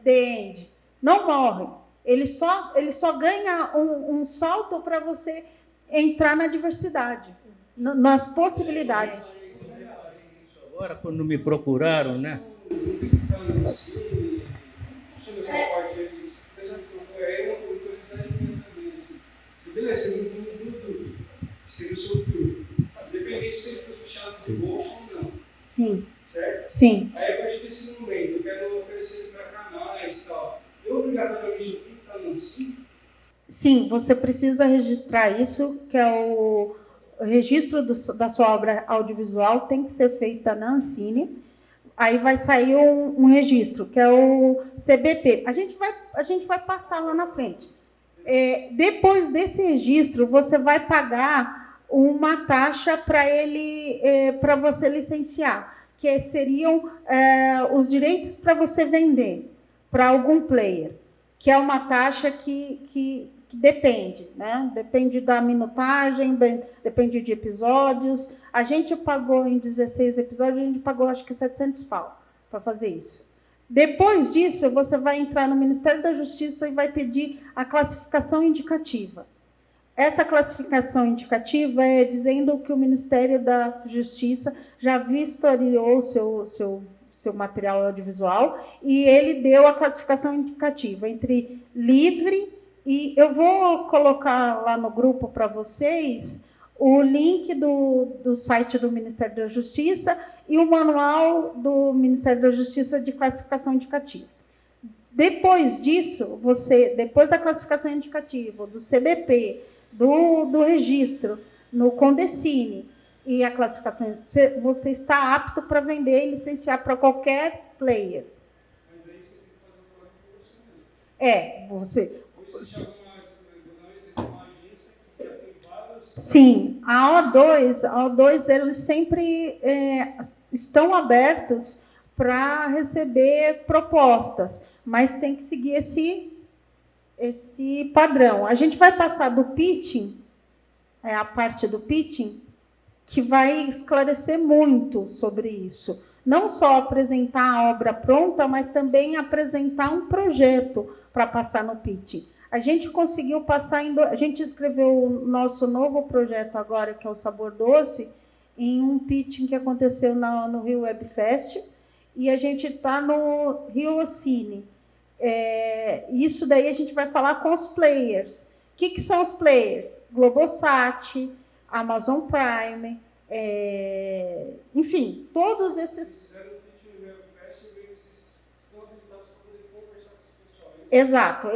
The End. Não morre. Ele só ganha um salto para você entrar na diversidade, nas possibilidades. Agora, quando me procuraram, né? Como funciona essa parte aí? Uma curiosidade minha também. Beleza, você não tem um produto, que seria o seu futuro. Independente se ele foi puxado do bolso ou não. Sim. Certo? Sim. Aí, a partir desse momento, eu quero oferecer para canais e tal. Eu obrigatoriamente eu tenho que estar no Ancine? Sim, você precisa registrar isso, que é o registro da sua obra audiovisual, tem que ser feita na Ancine. Aí vai sair um registro, que é o CBP. A gente vai passar lá na frente. Depois desse registro, você vai pagar uma taxa para você licenciar, que seriam os direitos para você vender para algum player, que é uma taxa que depende, né? Depende da minutagem, depende de episódios. A gente pagou em 16 episódios, a gente pagou acho que 700 pau para fazer isso. Depois disso, você vai entrar no Ministério da Justiça e vai pedir a classificação indicativa. Essa classificação indicativa é dizendo que o Ministério da Justiça já vistoriou o seu material audiovisual e ele deu a classificação indicativa entre livre e... Eu vou colocar lá no grupo para vocês o link do site do Ministério da Justiça e o manual do Ministério da Justiça de classificação indicativa. Depois disso, depois da classificação indicativa, do CBP, do registro, no Condecine e a classificação, você está apto para vender e licenciar para qualquer player. Mas aí você tem que fazer um código por você. Você... Você chama uma agência que já tem vários... Sim, a O2, eles sempre estão abertos para receber propostas, mas tem que seguir esse padrão. A gente vai passar do pitching, a parte do pitching, que vai esclarecer muito sobre isso. Não só apresentar a obra pronta, mas também apresentar um projeto para passar no pitching. A gente conseguiu passar, a gente escreveu o nosso novo projeto agora, que é o Sabor Doce, em um pitching que aconteceu no Rio Webfest, e a gente está no Rio Cine. Isso daí a gente vai falar com os players. O que são os players? Globosat, Amazon Prime, enfim, todos esses... Fizeram um pitch no Webfest e vocês estão habilitados para poder conversar com esse pessoal. Exato.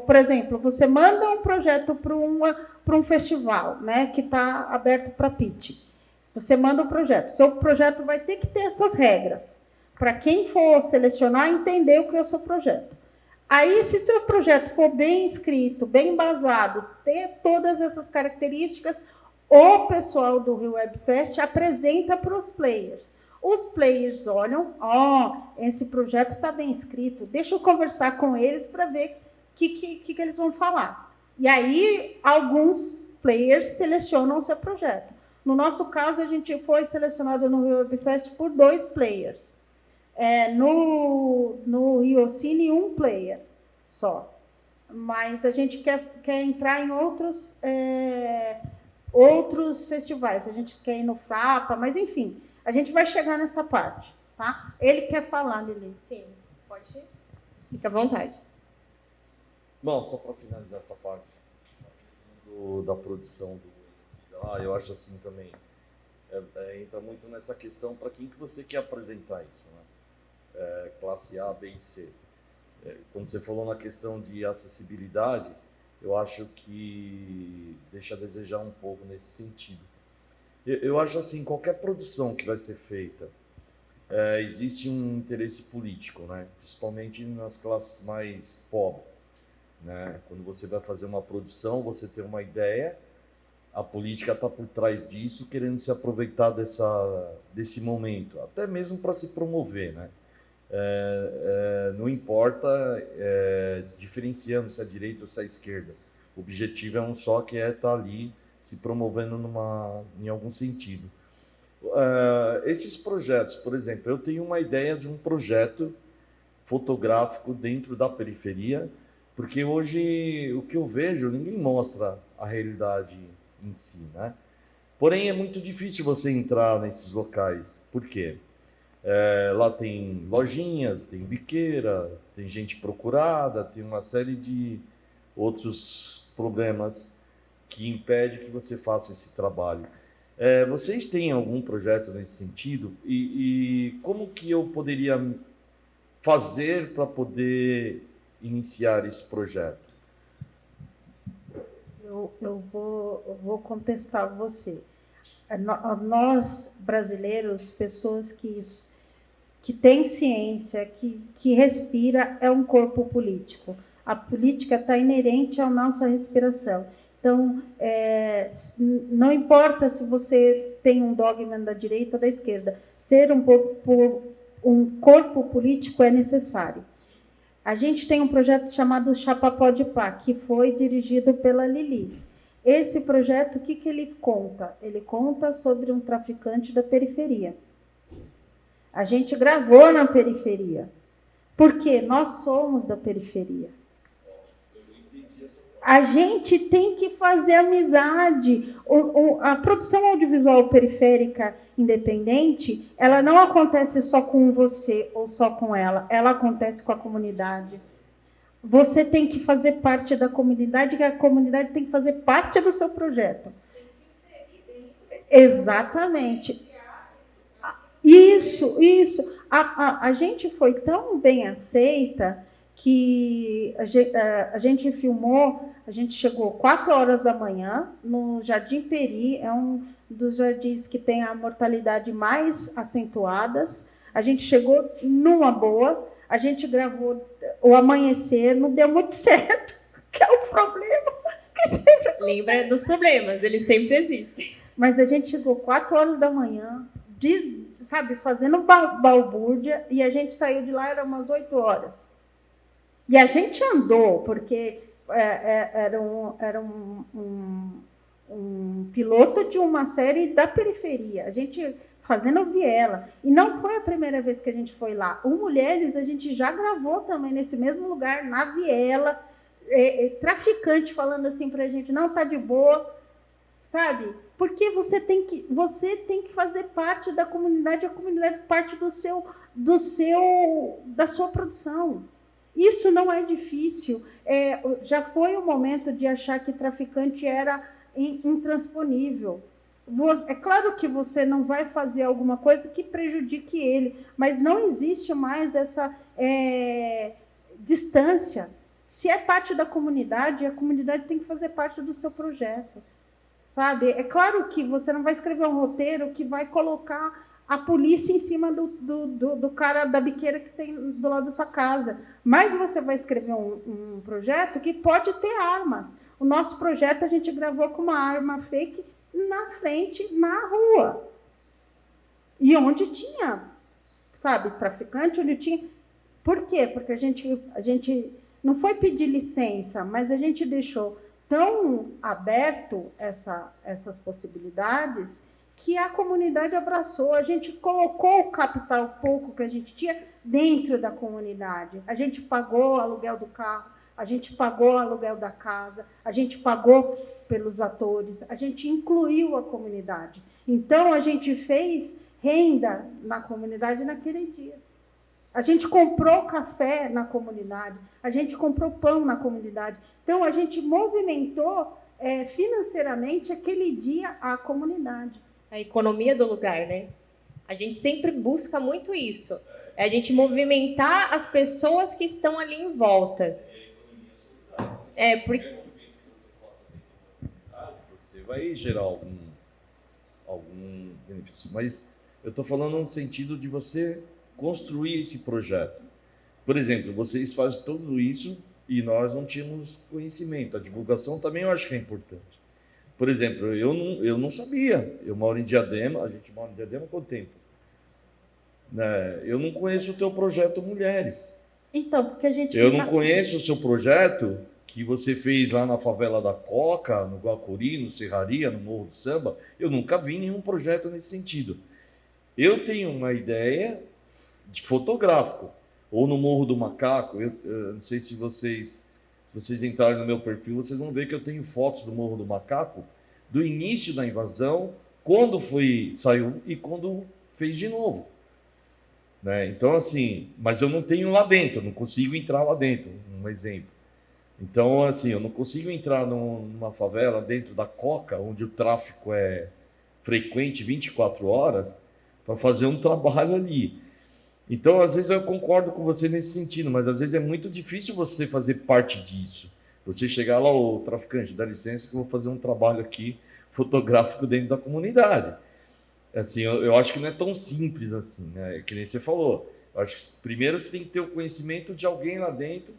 Por exemplo, você manda um projeto para um festival, né, que está aberto para pitch. Você manda um projeto. Seu projeto vai ter que ter essas regras, para quem for selecionar entender o que é o seu projeto. Aí, se seu projeto for bem escrito, bem embasado, ter todas essas características, o pessoal do Rio Webfest apresenta para os players. Os players olham, esse projeto está bem escrito, deixa eu conversar com eles para ver o que eles vão falar. E aí, alguns players selecionam o seu projeto. No nosso caso, a gente foi selecionado no Rio Webfest por 2 players. No Rio Cine, 1 player só. Mas a gente quer entrar em outros festivais. A gente quer ir no Frapa, mas enfim, a gente vai chegar nessa parte, tá? Ele quer falar, Lili. Sim, pode ir. Fica à vontade. Bom, só para finalizar essa parte, a questão da produção do eu acho assim também, entra muito nessa questão para quem que você quer apresentar isso, né? Classe A, B e C. Quando você falou na questão de acessibilidade, eu acho que deixa a desejar um pouco nesse sentido. Eu acho assim, qualquer produção que vai ser feita, existe um interesse político, né? Principalmente nas classes mais pobres, né? Quando você vai fazer uma produção, você tem uma ideia, a política está por trás disso, querendo se aproveitar desse momento, até mesmo para se promover, né? Não importa diferenciando se é direita ou se é esquerda. O objetivo é um só, que é estar ali se promovendo em algum sentido. Esses projetos, por exemplo, eu tenho uma ideia de um projeto fotográfico dentro da periferia, porque hoje o que eu vejo, ninguém mostra a realidade em si, né? Porém, é muito difícil você entrar nesses locais. Por quê? Lá tem lojinhas, tem biqueira, tem gente procurada, tem uma série de outros problemas que impedem que você faça esse trabalho. Vocês têm algum projeto nesse sentido? E como que eu poderia fazer para poder iniciar esse projeto? Eu vou contestar você. Nós, brasileiros, pessoas que têm ciência, que respira, é um corpo político. A política está inerente à nossa respiração. Então, não importa se você tem um dogma da direita ou da esquerda, ser um corpo político é necessário. A gente tem um projeto chamado Chapa Pode Pá, que foi dirigido pela Lili. Esse projeto, o que ele conta? Ele conta sobre um traficante da periferia. A gente gravou na periferia. Porque nós somos da periferia. A gente tem que fazer amizade. A produção audiovisual periférica independente, ela não acontece só com você ou só com ela acontece com a comunidade. Você tem que fazer parte da comunidade, que a comunidade tem que fazer parte do seu projeto. Exatamente. Isso. A gente foi tão bem aceita que a gente filmou, a gente chegou 4 horas da manhã no Jardim Peri, é um dos jardins que tem a mortalidade mais acentuadas. A gente chegou numa boa, a gente gravou o amanhecer, não deu muito certo, que é o problema. Lembra dos problemas, eles sempre existem. Mas a gente chegou 4 horas da manhã, sabe, fazendo balbúrdia, e a gente saiu de lá, era umas 8 horas. E a gente andou, porque era um piloto de uma série da periferia. A gente fazendo viela. E não foi a primeira vez que a gente foi lá. O Mulheres, a gente já gravou também nesse mesmo lugar, na viela, traficante falando assim pra gente, não, tá de boa, sabe? Porque você tem que fazer parte da comunidade, a comunidade parte da sua produção. Isso não é difícil. Já foi o momento de achar que traficante era intransponível. É claro que você não vai fazer alguma coisa que prejudique ele, mas não existe mais essa distância. Se é parte da comunidade, a comunidade tem que fazer parte do seu projeto. Sabe? É claro que você não vai escrever um roteiro que vai colocar a polícia em cima do cara da biqueira que tem do lado da sua casa. Mas você vai escrever um projeto que pode ter armas. O nosso projeto a gente gravou com uma arma fake na frente, na rua. E onde tinha, sabe, traficante, onde tinha... Por quê? Porque a gente não foi pedir licença, mas a gente deixou tão aberto essas possibilidades que a comunidade abraçou. A gente colocou o capital pouco que a gente tinha dentro da comunidade. A gente pagou o aluguel do carro, a gente pagou o aluguel da casa, a gente pagou pelos atores, a gente incluiu a comunidade. Então, a gente fez renda na comunidade naquele dia. A gente comprou café na comunidade, a gente comprou pão na comunidade. Então, a gente movimentou financeiramente aquele dia a comunidade. A economia do lugar, né? A gente sempre busca muito isso. É a gente movimentar as pessoas que estão ali em volta. Porque você vai gerar algum benefício, mas eu estou falando no sentido de você construir esse projeto. Por exemplo, vocês fazem tudo isso e nós não tínhamos conhecimento. A divulgação também eu acho que é importante. Por exemplo, eu não sabia. Eu moro em Diadema, a gente mora em Diadema há quanto tempo? Eu não conheço o teu projeto Mulheres. Então, porque a gente... Eu não conheço o seu projeto que você fez lá na favela da Coca, no Guacuri, no Serraria, no Morro do Samba. Eu nunca vi nenhum projeto nesse sentido. Eu tenho uma ideia de fotográfico, ou no Morro do Macaco. Eu não sei se vocês entrarem no meu perfil, vocês vão ver que eu tenho fotos do Morro do Macaco, do início da invasão, quando saiu e quando fez de novo. Né? Então, assim, mas eu não tenho lá dentro, eu não consigo entrar lá dentro, um exemplo. Então, assim, eu não consigo entrar numa favela dentro da Coca, onde o tráfico é frequente 24 horas, para fazer um trabalho ali. Então, às vezes eu concordo com você nesse sentido, mas às vezes é muito difícil você fazer parte disso. Você chegar lá, ô traficante, dá licença que eu vou fazer um trabalho aqui fotográfico dentro da comunidade. Assim, eu acho que não é tão simples assim, né? Que nem você falou. Eu acho que primeiro você tem que ter o conhecimento de alguém lá dentro,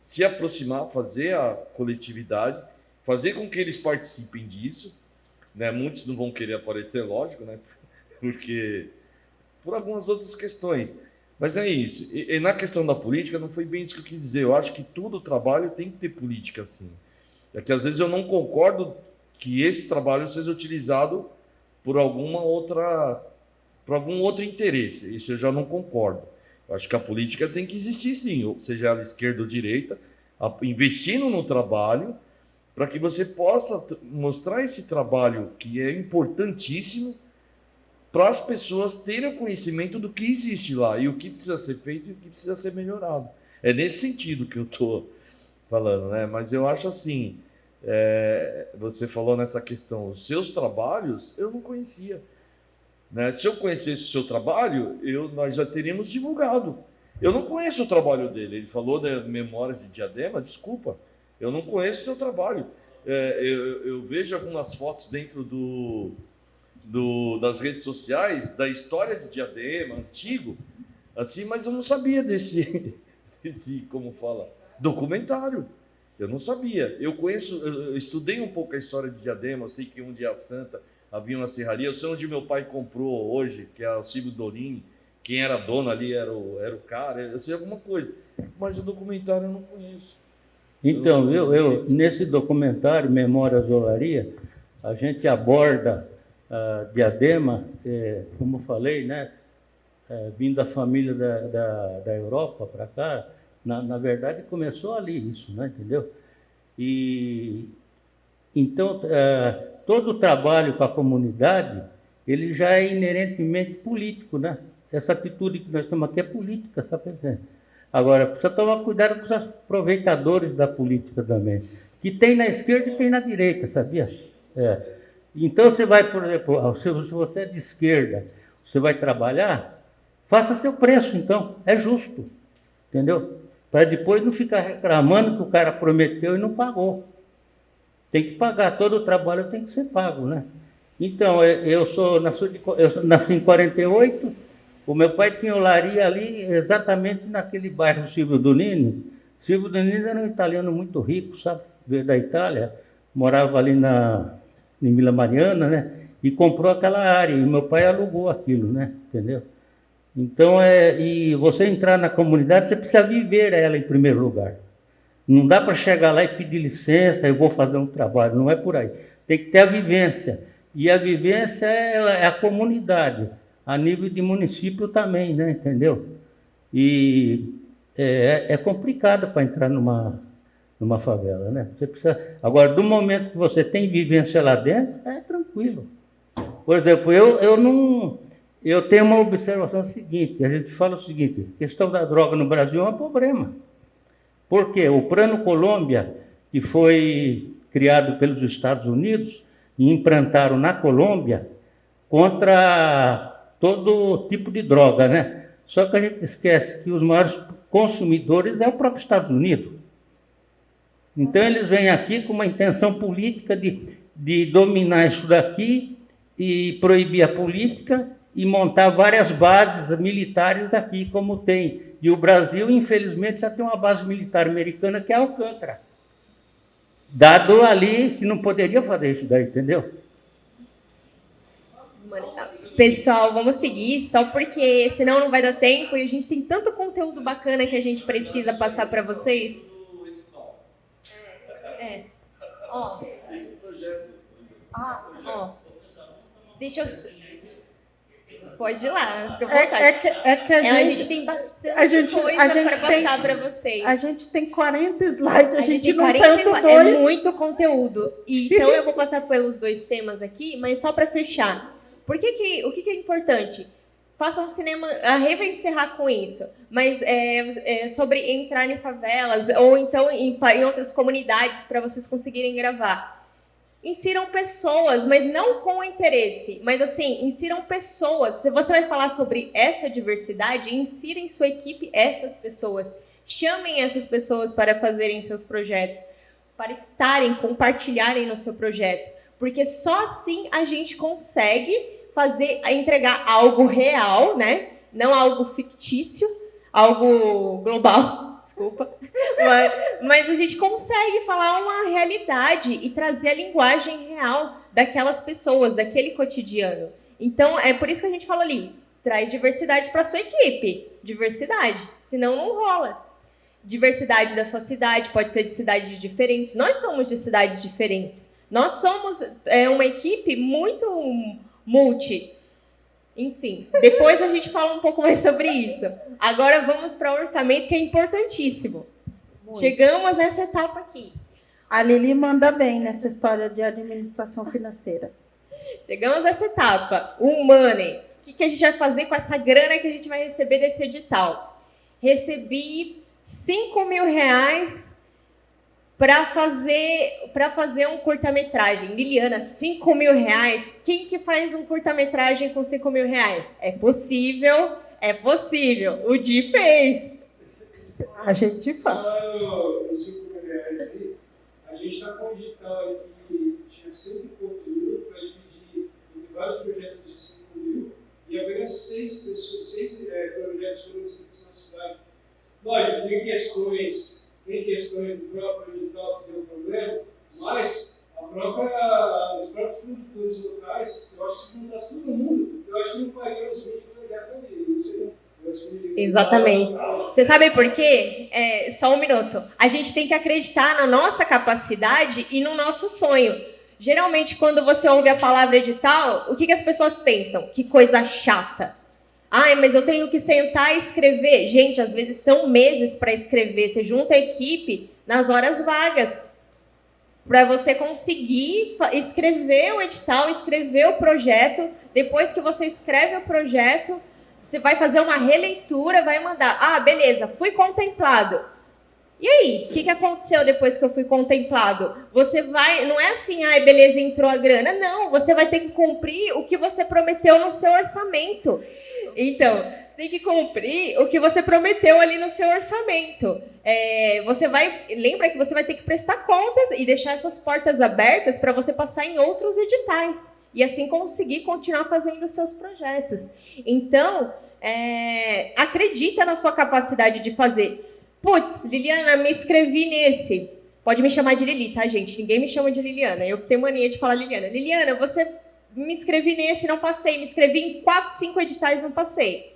se aproximar, fazer a coletividade, fazer com que eles participem disso, né? Muitos não vão querer aparecer, lógico, né? Porque por algumas outras questões. Mas é isso. E na questão da política, não foi bem isso que eu quis dizer. Eu acho que todo trabalho tem que ter política, sim. É que às vezes eu não concordo que esse trabalho seja utilizado por algum outro interesse. Isso eu já não concordo. Eu acho que a política tem que existir sim, ou seja ela esquerda ou direita, investindo no trabalho, para que você possa mostrar esse trabalho que é importantíssimo para as pessoas terem o conhecimento do que existe lá e o que precisa ser feito e o que precisa ser melhorado. É nesse sentido que eu estou falando, né? Mas eu acho assim, você falou nessa questão, os seus trabalhos eu não conhecia. Né? Se eu conhecesse o seu trabalho, nós já teríamos divulgado. Eu não conheço o trabalho dele. Ele falou de Memórias de Diadema, desculpa, eu não conheço o seu trabalho. Eu vejo algumas fotos dentro das redes sociais, da história de Diadema, antigo, assim, mas eu não sabia desse como fala, documentário. Eu não sabia. Eu estudei um pouco a história de Diadema, eu sei que um dia santa havia uma serraria, eu sei onde meu pai comprou hoje, que é o Silvio Donini, quem era dono ali era o cara, eu sei alguma coisa, mas o documentário eu não conheço. Então, nesse documentário, Memórias de Olaria, a gente aborda Diadema, como eu falei, né, vindo da família da Europa para cá, na verdade começou ali isso, né, entendeu? E então, todo o trabalho com a comunidade, ele já é inerentemente político, né? Essa atitude que nós estamos aqui é política, sabe? Agora, precisa tomar cuidado com os aproveitadores da política também, que tem na esquerda e tem na direita, sabia? Então, você vai, por exemplo, se você é de esquerda, você vai trabalhar, faça seu preço, então, é justo, entendeu? Para depois não ficar reclamando que o cara prometeu e não pagou. Tem que pagar, todo o trabalho tem que ser pago, né? Então, eu nasci em 48, o meu pai tinha olaria ali, exatamente naquele bairro Silvio Donini. Silvio Donini era um italiano muito rico, sabe? Veio da Itália, morava ali em Vila Mariana, né? E comprou aquela área, e meu pai alugou aquilo, né? Entendeu? Então, e você entrar na comunidade, você precisa viver ela em primeiro lugar. Não dá para chegar lá e pedir licença, eu vou fazer um trabalho, não é por aí. Tem que ter a vivência. E a vivência é a comunidade, a nível de município também, né? Entendeu? E é complicado para entrar numa favela, né? Você precisa. Agora, do momento que você tem vivência lá dentro, é tranquilo. Por exemplo, eu tenho uma observação seguinte, a gente fala o seguinte, a questão da droga no Brasil é um problema. Por quê? O Plano Colômbia, que foi criado pelos Estados Unidos, e implantaram na Colômbia contra todo tipo de droga, né? Só que a gente esquece que os maiores consumidores é o próprio Estados Unidos. Então, eles vêm aqui com uma intenção política de dominar isso daqui e proibir a política e montar várias bases militares aqui, como tem. E o Brasil, infelizmente, já tem uma base militar americana que é Alcântara. Dado ali que não poderia fazer isso daí, entendeu? Pessoal, vamos seguir, só porque senão não vai dar tempo e a gente tem tanto conteúdo bacana que a gente precisa passar para vocês. Ó. Esse projeto. Ó. Deixa eu... Pode ir lá, fica à vontade. A gente tem bastante coisa para passar para vocês. A gente tem 40 slides, a gente não 40 tanto dois. É muito conteúdo. Então eu vou passar pelos dois temas aqui, mas só para fechar. O que é importante? Faça um cinema, a Rê vai encerrar com isso, mas sobre entrar em favelas ou então em outras comunidades para vocês conseguirem gravar. Insiram pessoas, mas não com interesse, mas assim, insiram pessoas. Se você vai falar sobre essa diversidade, insira em sua equipe essas pessoas. Chamem essas pessoas para fazerem seus projetos, para estarem, compartilharem no seu projeto. Porque só assim a gente consegue entregar algo real, né? Não algo fictício, algo global. Desculpa, mas a gente consegue falar uma realidade e trazer a linguagem real daquelas pessoas, daquele cotidiano. Então, é por isso que a gente fala ali, traz diversidade para a sua equipe, diversidade, senão não rola. Diversidade da sua cidade, pode ser de cidades diferentes, nós somos de cidades diferentes, nós somos uma equipe muito multi. Enfim, depois a gente fala um pouco mais sobre isso. Agora vamos para o orçamento, que é importantíssimo. Muito. Chegamos nessa etapa aqui. A Lili manda bem nessa história de administração financeira. Chegamos nessa etapa. O money. O que a gente vai fazer com essa grana que a gente vai receber desse edital? Recebi R$5.000 para fazer um curta-metragem. Liliana, R$5.000? Quem que faz um curta-metragem com R$5.000? É possível, é possível. O Di fez. A gente faz. Só os R$5.000 aí, a gente está com um edital aí que tinha 100 e poucos mil para dividir entre vários projetos de 5 mil e apenas 6 projetos foram inscritos na cidade. Lógico, tem questões do próprio edital que deu problema, mas os próprios produtores locais, eu acho que se juntasse todo mundo, eu acho que não faria os 20 projetos ali, não sei. Exatamente. Você sabe por quê? Só um minuto. A gente tem que acreditar na nossa capacidade e no nosso sonho. Geralmente, quando você ouve a palavra edital, o que as pessoas pensam? Que coisa chata. Ai, mas eu tenho que sentar e escrever. Gente, às vezes são meses para escrever. Você junta a equipe nas horas vagas para você conseguir escrever o edital, escrever o projeto. Depois que você escreve o projeto, você vai fazer uma releitura, vai mandar. Ah, beleza, fui contemplado. E aí, o que aconteceu depois que eu fui contemplado? Você vai, não é assim, ah, beleza, entrou a grana. Não, você vai ter que cumprir o que você prometeu no seu orçamento. Então, tem que cumprir o que você prometeu ali no seu orçamento. Lembra que você vai ter que prestar contas e deixar essas portas abertas para você passar em outros editais. E assim conseguir continuar fazendo os seus projetos. Então, acredita na sua capacidade de fazer. Putz, Liliana, me inscrevi nesse. Pode me chamar de Lili, tá, gente? Ninguém me chama de Liliana. Eu tenho mania de falar Liliana. Liliana, você me inscrevi nesse, não passei. Me inscrevi em 4, 5 editais, não passei.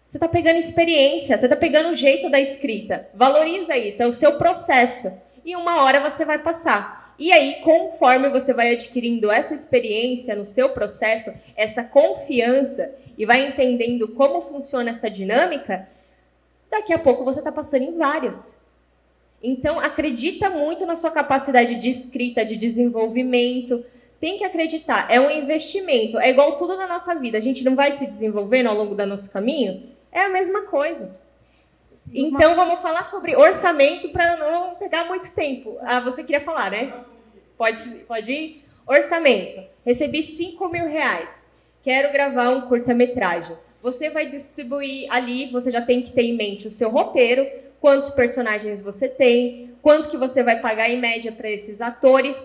Você está pegando experiência, você está pegando o jeito da escrita. Valoriza isso, é o seu processo. E uma hora você vai passar. E aí, conforme você vai adquirindo essa experiência no seu processo, essa confiança, e vai entendendo como funciona essa dinâmica, daqui a pouco você está passando em vários. Então, acredita muito na sua capacidade de escrita, de desenvolvimento. Tem que acreditar, é um investimento. É igual tudo na nossa vida. A gente não vai se desenvolvendo ao longo do nosso caminho? É a mesma coisa. Então, vamos falar sobre orçamento para não pegar muito tempo. Ah, você queria falar, né? Pode ir? Orçamento. Recebi R$5.000. Quero gravar um curta-metragem. Você vai distribuir ali, você já tem que ter em mente o seu roteiro, quantos personagens você tem, quanto que você vai pagar em média para esses atores,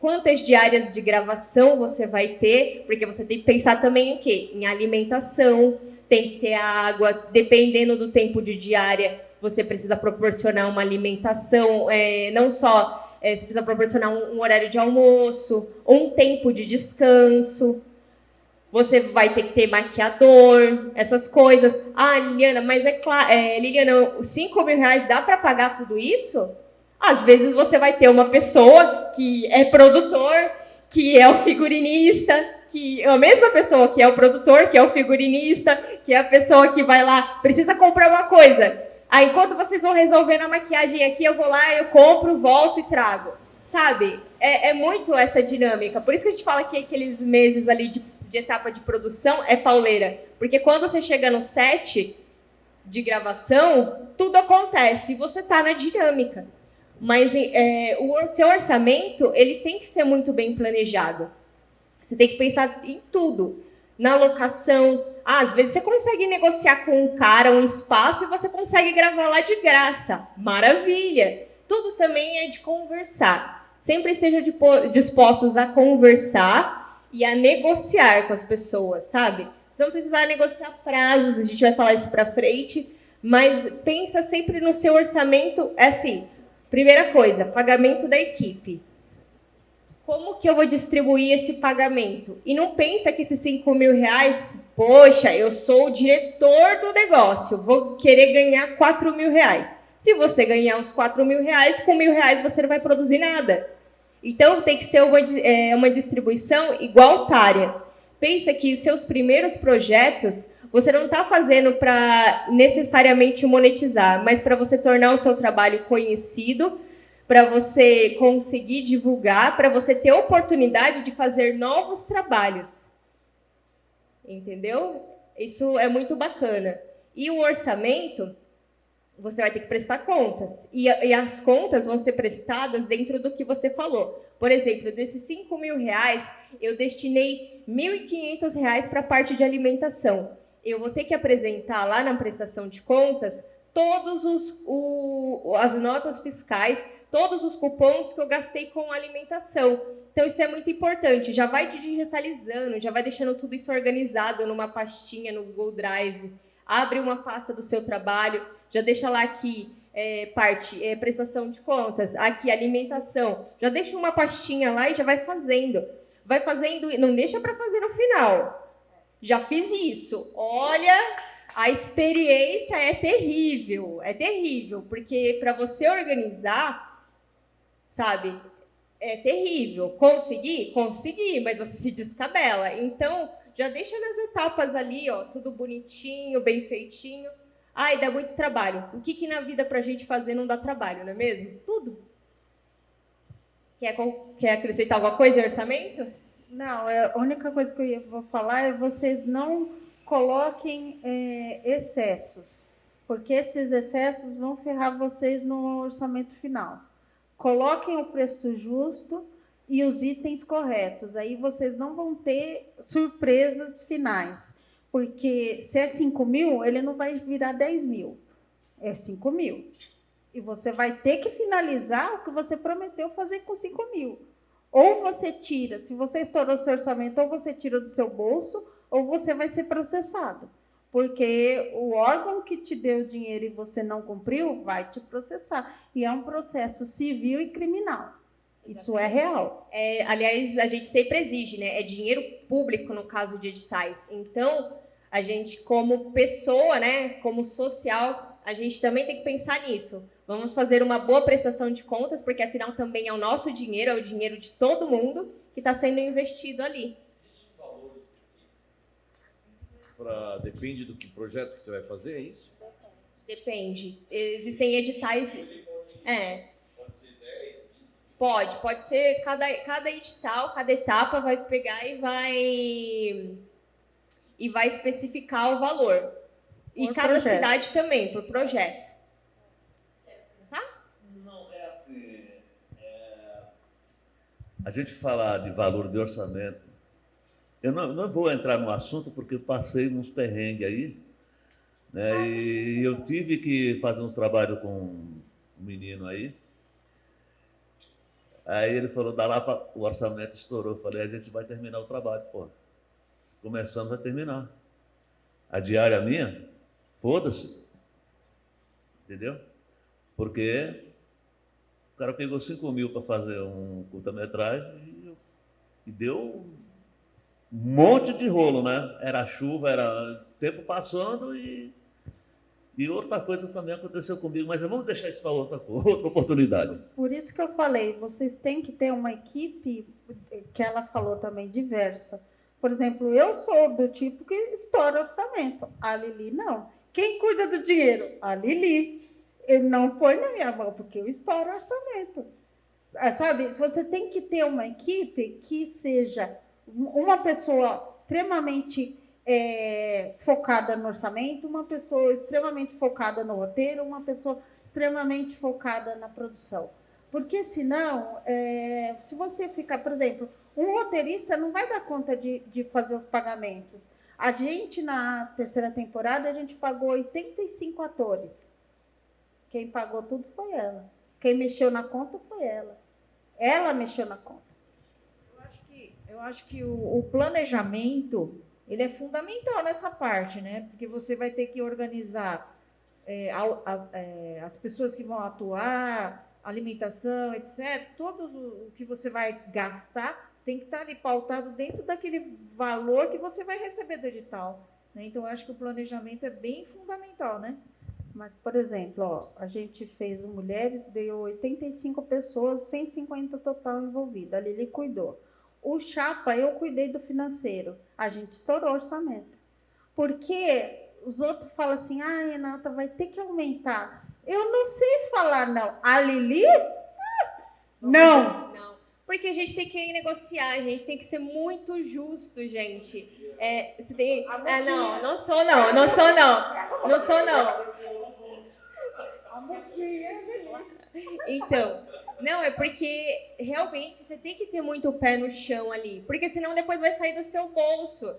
quantas diárias de gravação você vai ter, porque você tem que pensar também em quê? Em alimentação, tem que ter água, dependendo do tempo de diária, você precisa proporcionar uma alimentação, não só você precisa proporcionar um horário de almoço, um tempo de descanso. Você vai ter que ter maquiador, essas coisas. Ah, Liliana, mas Liliana, R$5.000 dá para pagar tudo isso? Às vezes você vai ter uma pessoa que é produtor, que é o figurinista, que é a mesma pessoa que é o produtor, que é o figurinista, que é a pessoa que vai lá, precisa comprar uma coisa. Aí, enquanto vocês vão resolvendo a maquiagem aqui, eu vou lá, eu compro, volto e trago. Sabe? É muito essa dinâmica. Por isso que a gente fala que aqueles meses ali de etapa de produção é pauleira. Porque quando você chega no set de gravação, tudo acontece e você está na dinâmica. Mas o seu orçamento, ele tem que ser muito bem planejado. Você tem que pensar em tudo. Na locação. Às vezes você consegue negociar com um cara um espaço e você consegue gravar lá de graça. Maravilha! Tudo também é de conversar. Sempre estejam dispostos a conversar e a negociar com as pessoas, sabe? Você não precisa negociar prazos, a gente vai falar isso para frente, mas pensa sempre no seu orçamento. Assim, primeira coisa, pagamento da equipe. Como que eu vou distribuir esse pagamento? E não pensa que esses R$5.000, poxa, eu sou o diretor do negócio, vou querer ganhar R$4.000. Se você ganhar os R$4.000, com R$1.000 você não vai produzir nada. Então, tem que ser uma distribuição igualitária. pensa que seus primeiros projetos você não está fazendo para necessariamente monetizar, mas para você tornar o seu trabalho conhecido, para você conseguir divulgar, para você ter oportunidade de fazer novos trabalhos. Entendeu? Isso é muito bacana. E o orçamento, você vai ter que prestar contas. E as contas vão ser prestadas dentro do que você falou. Por exemplo, desses R$5.000, eu destinei R$1.500 para a parte de alimentação. Eu vou ter que apresentar lá na prestação de contas todos as notas fiscais, todos os cupons que eu gastei com alimentação. Então, isso é muito importante. Já vai digitalizando, já vai deixando tudo isso organizado numa pastinha no Google Drive. Abre uma pasta do seu trabalho, já deixa lá aqui prestação de contas, aqui alimentação. Já deixa uma pastinha lá e já vai fazendo. Vai fazendo, não deixa para fazer no final. Já fiz isso. Olha, a experiência é terrível, porque para você organizar, sabe, é terrível. Consegui, mas você se descabela. Então, já deixa nas etapas ali, ó, tudo bonitinho, bem feitinho. Ai, dá muito trabalho. O que na vida pra gente fazer não dá trabalho, não é mesmo? Tudo. Quer acrescentar alguma coisa em orçamento? Não, a única coisa que eu vou falar é vocês não coloquem excessos, porque esses excessos vão ferrar vocês no orçamento final. Coloquem o preço justo e os itens corretos, aí vocês não vão ter surpresas finais, porque se é 5.000, ele não vai virar 10.000, é 5.000. E você vai ter que finalizar o que você prometeu fazer com 5.000. Ou você tira, se você estourou seu orçamento, ou você tira do seu bolso, ou você vai ser processado. Porque o órgão que te deu o dinheiro e você não cumpriu, vai te processar. E é um processo civil e criminal. Isso é real. Aliás, a gente sempre exige, né? É dinheiro público no caso de editais. Então, a gente, como pessoa, né? Como social, a gente também tem que pensar nisso. Vamos fazer uma boa prestação de contas, porque afinal também é o nosso dinheiro, é o dinheiro de todo mundo que está sendo investido ali. Existe um valor específico? Depende do que projeto que você vai fazer, é isso? Depende. Existem editais... Pode ser 10, 15... Pode ser cada edital, cada etapa vai pegar e vai especificar o valor. E cada cidade também, por projeto. Não, é assim... A gente falar de valor de orçamento, eu não vou entrar no assunto porque eu passei uns perrengues aí, né? E eu tive que fazer uns trabalhos com um menino aí. Aí ele falou, o orçamento estourou. Eu falei, a gente vai terminar o trabalho, pô. Começamos a terminar. A diária minha, foda-se. Entendeu? Porque o cara pegou 5.000 para fazer um curta-metragem e deu um monte de rolo, né? Era chuva, era tempo passando e outra coisa também aconteceu comigo, mas vamos deixar isso para outra oportunidade. Por isso que eu falei, vocês têm que ter uma equipe, que ela falou também, diversa. Por exemplo, eu sou do tipo que estoura orçamento. A Lili não. Quem cuida do dinheiro? A Lili. Ele não põe na minha mão, porque eu estouro orçamento. Sabe, você tem que ter uma equipe que seja uma pessoa extremamente focada no orçamento, uma pessoa extremamente focada no roteiro, uma pessoa extremamente focada na produção. Porque senão, se você ficar, por exemplo, um roteirista não vai dar conta de fazer os pagamentos. A gente, na 3ª temporada, a gente pagou 85 atores. Quem pagou tudo foi ela. Quem mexeu na conta foi ela. Ela mexeu na conta. Eu acho que o planejamento ele é fundamental nessa parte, né? Porque você vai ter que organizar as pessoas que vão atuar, alimentação, etc. Todo o que você vai gastar tem que estar ali pautado dentro daquele valor que você vai receber do edital, né? Então, eu acho que o planejamento é bem fundamental, né? Mas, por exemplo, ó, a gente fez Mulheres, deu 85 pessoas, 150 total envolvidas. A Lili cuidou. O Chapa, eu cuidei do financeiro. A gente estourou o orçamento. Porque os outros falam assim, Renata, vai ter que aumentar. Eu não sei falar não. A Lili? Não. Não. Porque a gente tem que negociar, a gente tem que ser muito justo, gente. Você tem... não sou não. Então, não, é porque realmente você tem que ter muito pé no chão ali. Porque senão depois vai sair do seu bolso.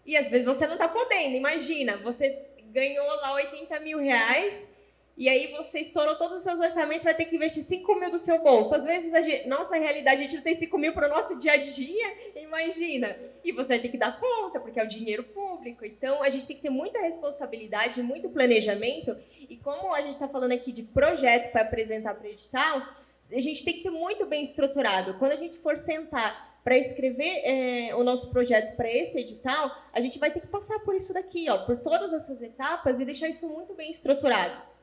E às vezes você não tá podendo. Imagina, você ganhou lá 80 mil reais e aí você estourou todos os seus orçamentos, vai ter que investir 5 mil do seu bolso. Às vezes, nossa realidade, a gente não tem 5 mil para o nosso dia a dia, imagina. E você vai ter que dar conta, porque é o dinheiro público. Então, a gente tem que ter muita responsabilidade, muito planejamento. E como a gente está falando aqui de projeto para apresentar para o edital, a gente tem que ter muito bem estruturado. Quando a gente for sentar para escrever o nosso projeto para esse edital, a gente vai ter que passar por isso daqui, por todas essas etapas e deixar isso muito bem estruturado.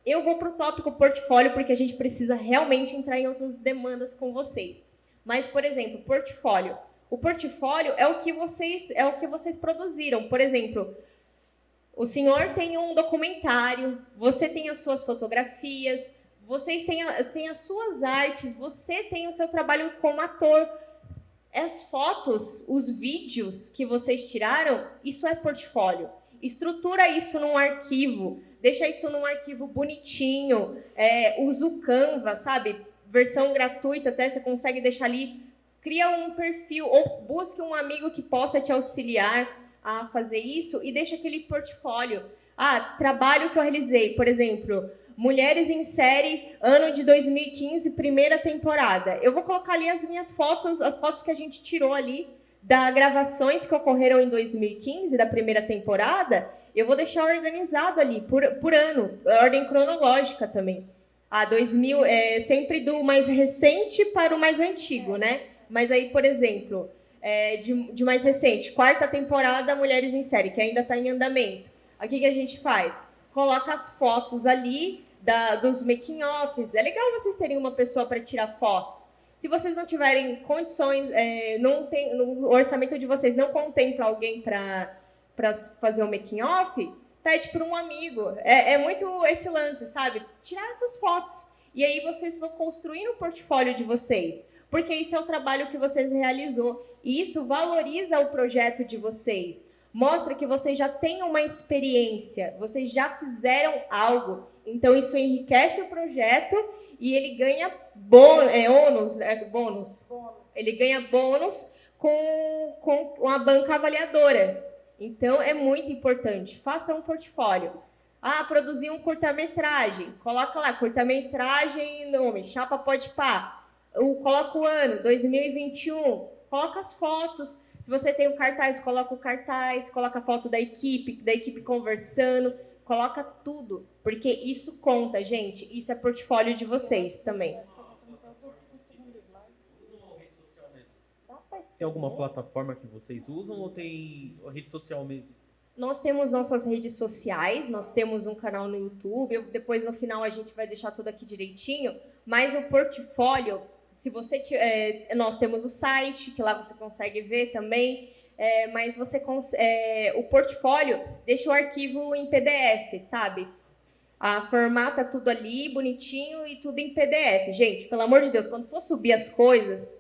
Eu vou para o tópico portfólio, porque a gente precisa realmente entrar em outras demandas com vocês. Mas, por exemplo, portfólio. O portfólio é o que vocês produziram. Por exemplo, o senhor tem um documentário, você tem as suas fotografias, vocês têm as suas artes, você tem o seu trabalho como ator. As fotos, os vídeos que vocês tiraram, isso é portfólio. Estrutura isso num arquivo, deixa isso num arquivo bonitinho, usa o Canva, sabe? Versão gratuita até, você consegue deixar ali, cria um perfil, ou busque um amigo que possa te auxiliar a fazer isso e deixa aquele portfólio. Trabalho que eu realizei, por exemplo, Mulheres em Série, ano de 2015, primeira temporada. Eu vou colocar ali as minhas fotos, as fotos que a gente tirou ali, das gravações que ocorreram em 2015, da primeira temporada, eu vou deixar organizado ali, por ano, ordem cronológica também. 2000, sempre do mais recente para o mais antigo, né? Mas aí, por exemplo, de mais recente, quarta temporada, Mulheres em Série, que ainda está em andamento. O que a gente faz? Coloca as fotos ali dos making-offs. É legal vocês terem uma pessoa para tirar fotos. Se vocês não tiverem condições, no orçamento de vocês não contempla alguém para fazer o making-off, pede para um amigo. É muito esse lance, sabe? Tirar essas fotos. E aí vocês vão construir o portfólio de vocês. Porque isso é o trabalho que vocês realizou. E isso valoriza o projeto de vocês. Mostra que vocês já têm uma experiência. Vocês já fizeram algo. Então, isso enriquece o projeto e ele ganha bônus. Ele ganha bônus com a banca avaliadora. Então, é muito importante. Faça um portfólio. Produzir um curta-metragem. Coloca lá, curta-metragem, nome, Chapa Pode Pá. Coloca o ano, 2021. Coloca as fotos. Se você tem o cartaz, coloca o cartaz. Coloca a foto da equipe conversando. Coloca tudo, porque isso conta, gente. Isso é portfólio de vocês também. Tem alguma plataforma que vocês usam ou tem rede social mesmo? Nós temos nossas redes sociais, nós temos um canal no YouTube, depois no final a gente vai deixar tudo aqui direitinho, mas o portfólio, se você nós temos o site, que lá você consegue ver também, mas o portfólio deixa o arquivo em PDF, sabe? Formata tudo ali, bonitinho e tudo em PDF. Gente, pelo amor de Deus, quando for subir as coisas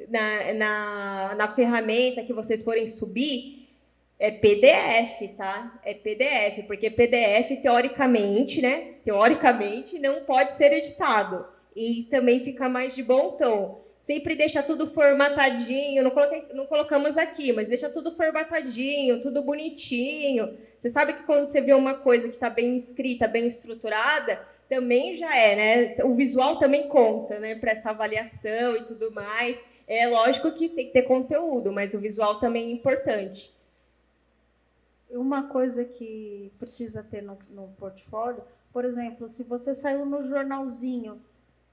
na ferramenta que vocês forem subir, é PDF, tá? É PDF, porque PDF, teoricamente, né? Teoricamente, não pode ser editado. E também fica mais de bom tom. Sempre deixa tudo formatadinho, não colocamos aqui, mas deixa tudo formatadinho, tudo bonitinho. Você sabe que quando você vê uma coisa que está bem escrita, bem estruturada, também já né? O visual também conta, né? Para essa avaliação e tudo mais. É lógico que tem que ter conteúdo, mas o visual também é importante. Uma coisa que precisa ter no portfólio, por exemplo, se você saiu no jornalzinho,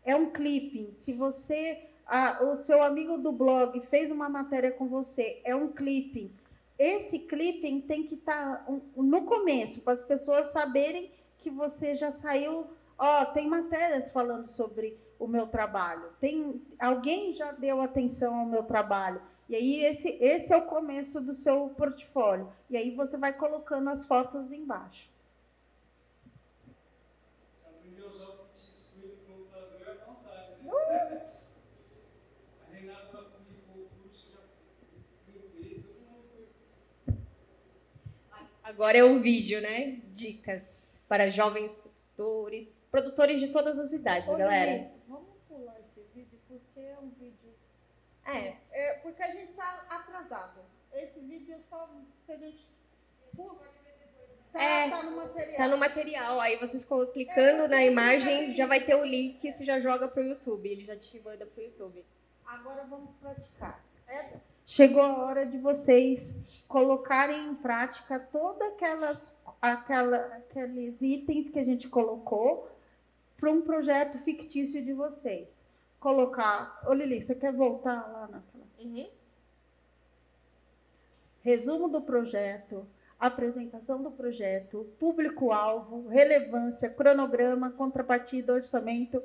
é um clipping. Se você... o seu amigo do blog fez uma matéria com você, é um clipping. Esse clipping tem que estar no começo, para as pessoas saberem que você já saiu Ó, tem matérias falando sobre o meu trabalho. Alguém já deu atenção ao meu trabalho. E aí esse é o começo do seu portfólio. E aí você vai colocando as fotos embaixo. Se aprender a usar o excluir do computador, é vontade, né? A Renata ela publicou o curso, já printei, todo mundo foi. Agora é o vídeo, né? Dicas para jovens produtores de todas as idades, Ô, galera. Lili, vamos pular esse vídeo, porque é um vídeo... porque a gente está atrasado. Esse vídeo só se a gente... Tá no material. Tá no material. Aí vocês clicando na imagem, já vai ter o link, você já joga pro YouTube. Ele já te manda pro YouTube. Agora vamos praticar. Chegou a hora de vocês colocarem em prática todos aqueles itens que a gente colocou para um projeto fictício de vocês. Colocar... Ô, Lili, você quer voltar lá naquela? Uhum. Resumo do projeto, apresentação do projeto, público-alvo, relevância, cronograma, contrapartida, orçamento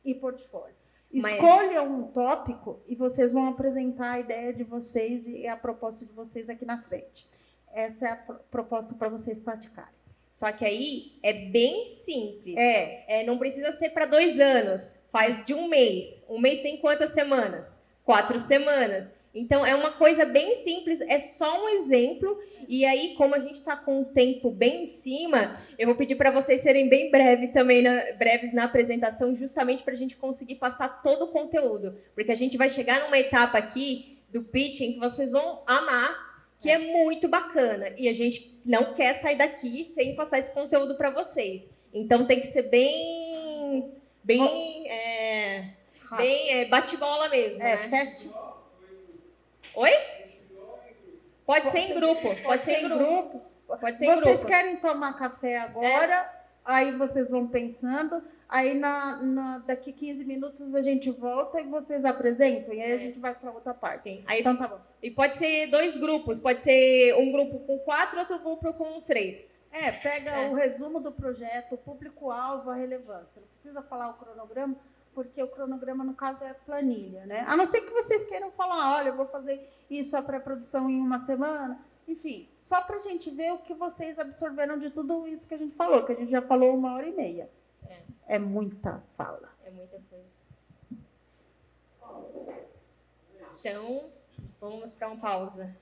e portfólio. Escolham um tópico e vocês vão apresentar a ideia de vocês e a proposta de vocês aqui na frente. Essa é a proposta para vocês praticarem. Só que aí é bem simples. Não precisa ser para 2 anos. Faz de 1 mês. 1 mês tem quantas semanas? 4 semanas. Então, é uma coisa bem simples, é só um exemplo. E aí, como a gente está com o tempo bem em cima, eu vou pedir para vocês serem bem breves na apresentação, justamente para a gente conseguir passar todo o conteúdo. Porque a gente vai chegar numa etapa aqui do pitching que vocês vão amar, que é muito bacana. E a gente não quer sair daqui sem passar esse conteúdo para vocês. Então, tem que ser bem bate-bola mesmo, né? Oi? Pode ser em grupo. Pode ser em grupo. Vocês querem tomar café agora, aí vocês vão pensando, aí daqui 15 minutos a gente volta e vocês apresentam, e aí a gente vai para outra parte. Sim. Aí, então tá bom. E pode ser 2 grupos, pode ser um grupo com 4, outro grupo com 3. Pega o resumo do projeto, o público-alvo, a relevância. Não precisa falar o cronograma, porque o cronograma, no caso, é planilha, né? A não ser que vocês queiram falar, olha, eu vou fazer isso, a pré-produção em 1 semana. Enfim, só para a gente ver o que vocês absorveram de tudo isso que a gente falou, que a gente já falou 1h30. É muita fala. É muita coisa. Então, vamos para uma pausa.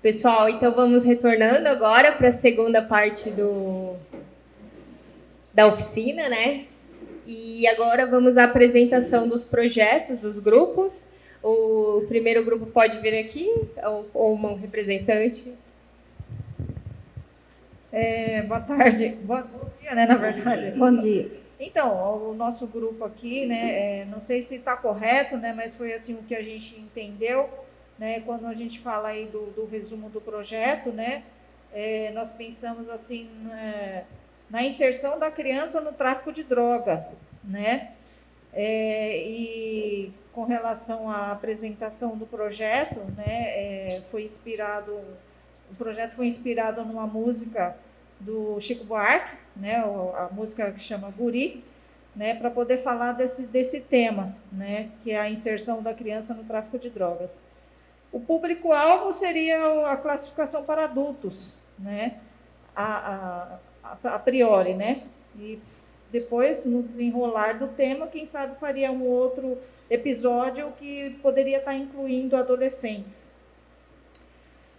Pessoal, então vamos retornando agora para a segunda parte da oficina, né? E agora vamos à apresentação dos projetos, dos grupos. O primeiro grupo pode vir aqui, ou um representante. Boa tarde. Bom dia, né, na verdade. Bom dia. Então, o nosso grupo aqui, né, não sei se está correto, né, mas foi assim o que a gente entendeu. Né, quando a gente fala aí do resumo do projeto, né, nós pensamos assim na inserção da criança no tráfico de droga, né, e com relação à apresentação do projeto, né, o projeto foi inspirado numa música do Chico Buarque, né, a música que chama Guri, né, para poder falar desse tema, né, que é a inserção da criança no tráfico de drogas. O público-alvo seria a classificação para adultos, né? A priori, né? E depois, no desenrolar do tema, quem sabe faria um outro episódio que poderia estar incluindo adolescentes.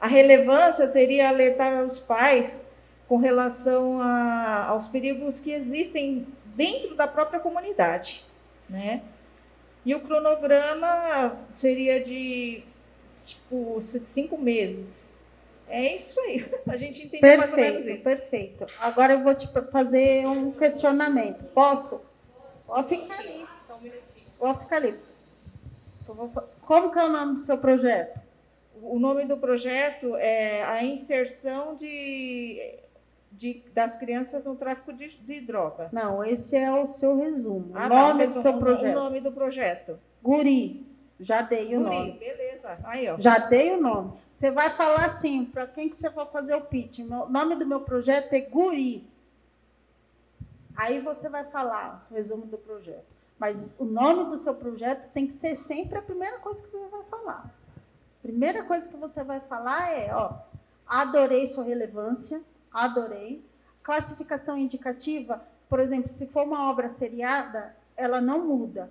A relevância seria alertar os pais com relação aos perigos que existem dentro da própria comunidade, né? E o cronograma seria de 5 meses. É isso aí. A gente entendeu mais ou menos isso. Perfeito. Agora eu vou te fazer um questionamento. Posso? Pode ficar ali. Só um minutinho. Pode ficar ali. Como que é o nome do seu projeto? O nome do projeto é a inserção das crianças no tráfico de droga. Não, esse é o seu resumo. O nome do seu projeto. O nome do projeto. Guri. Já dei o nome. Beleza. Aí, ó. Já dei o nome. Você vai falar assim, para quem que você vai fazer o pitch? O nome do meu projeto é Guri. Aí você vai falar o resumo do projeto. Mas o nome do seu projeto tem que ser sempre a primeira coisa que você vai falar. Primeira coisa que você vai falar é, adorei sua relevância, adorei. Classificação indicativa, por exemplo, se for uma obra seriada, ela não muda.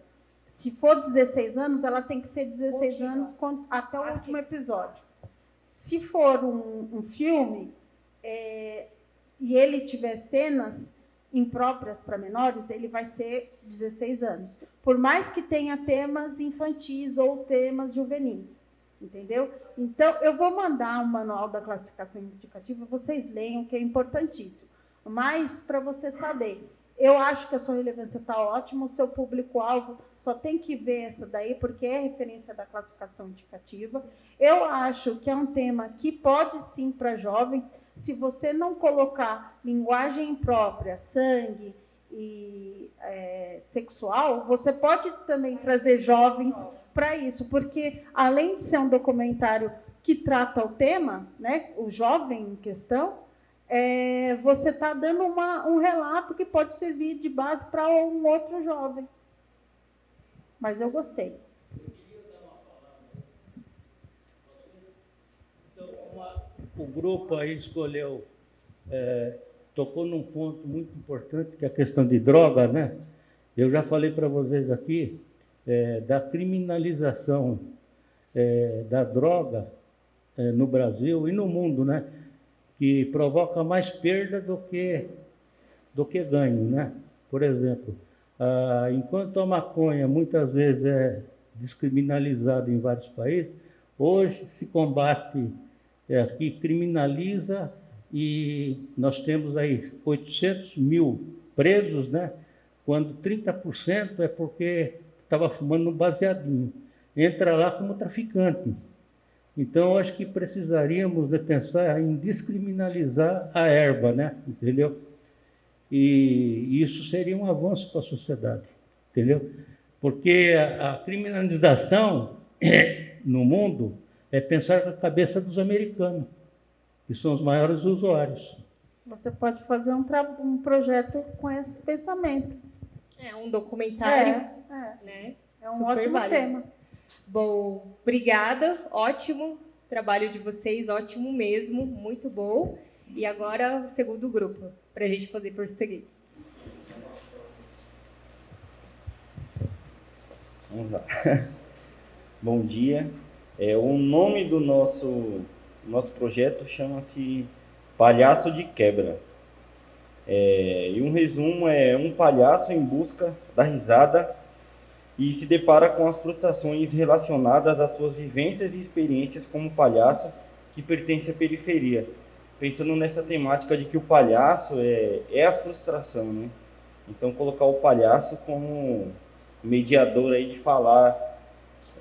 Se for 16 anos, ela tem que ser 16 anos até o último episódio. Se for um filme e ele tiver cenas impróprias para menores, ele vai ser 16 anos. Por mais que tenha temas infantis ou temas juvenis. Entendeu? Então, eu vou mandar um manual da classificação indicativa, vocês leiam, que é importantíssimo. Mas, para você saber, eu acho que a sua relevância está ótima, o seu público-alvo só tem que ver essa daí, porque é referência da classificação indicativa. Eu acho que é um tema que pode sim para jovem, se você não colocar linguagem imprópria, sangue e sexual, você pode também trazer jovens para isso, porque além de ser um documentário que trata o tema, né, o jovem em questão, você está dando um relato que pode servir de base para um outro jovem. Mas eu gostei. Então, o grupo aí escolheu, tocou num ponto muito importante, que é a questão de droga, né? Eu já falei para vocês aqui da criminalização da droga no Brasil e no mundo, né? Que provoca mais perda do que ganho, né? Por exemplo, enquanto a maconha muitas vezes é descriminalizada em vários países, hoje se combate aqui, criminaliza, e nós temos aí 800 mil presos, né? Quando 30% é porque estava fumando um baseadinho. Entra lá como traficante. Então, eu acho que precisaríamos de pensar em descriminalizar a erva, né? Entendeu? E isso seria um avanço para a sociedade, entendeu? Porque a criminalização no mundo é pensar com a cabeça dos americanos, que são os maiores usuários. Você pode fazer um projeto com esse pensamento. Um documentário, né? É um Super ótimo válido. tema. Bom, obrigada, ótimo trabalho de vocês, ótimo mesmo, muito bom. E agora o segundo grupo, para a gente poder prosseguir. Vamos lá. Bom dia. O nome do nosso projeto chama-se Palhaço de Quebra. E um resumo é um palhaço em busca da risada e se depara com as frustrações relacionadas às suas vivências e experiências como palhaço que pertence à periferia. Pensando nessa temática de que o palhaço é a frustração, né? Então, colocar o palhaço como mediador aí de falar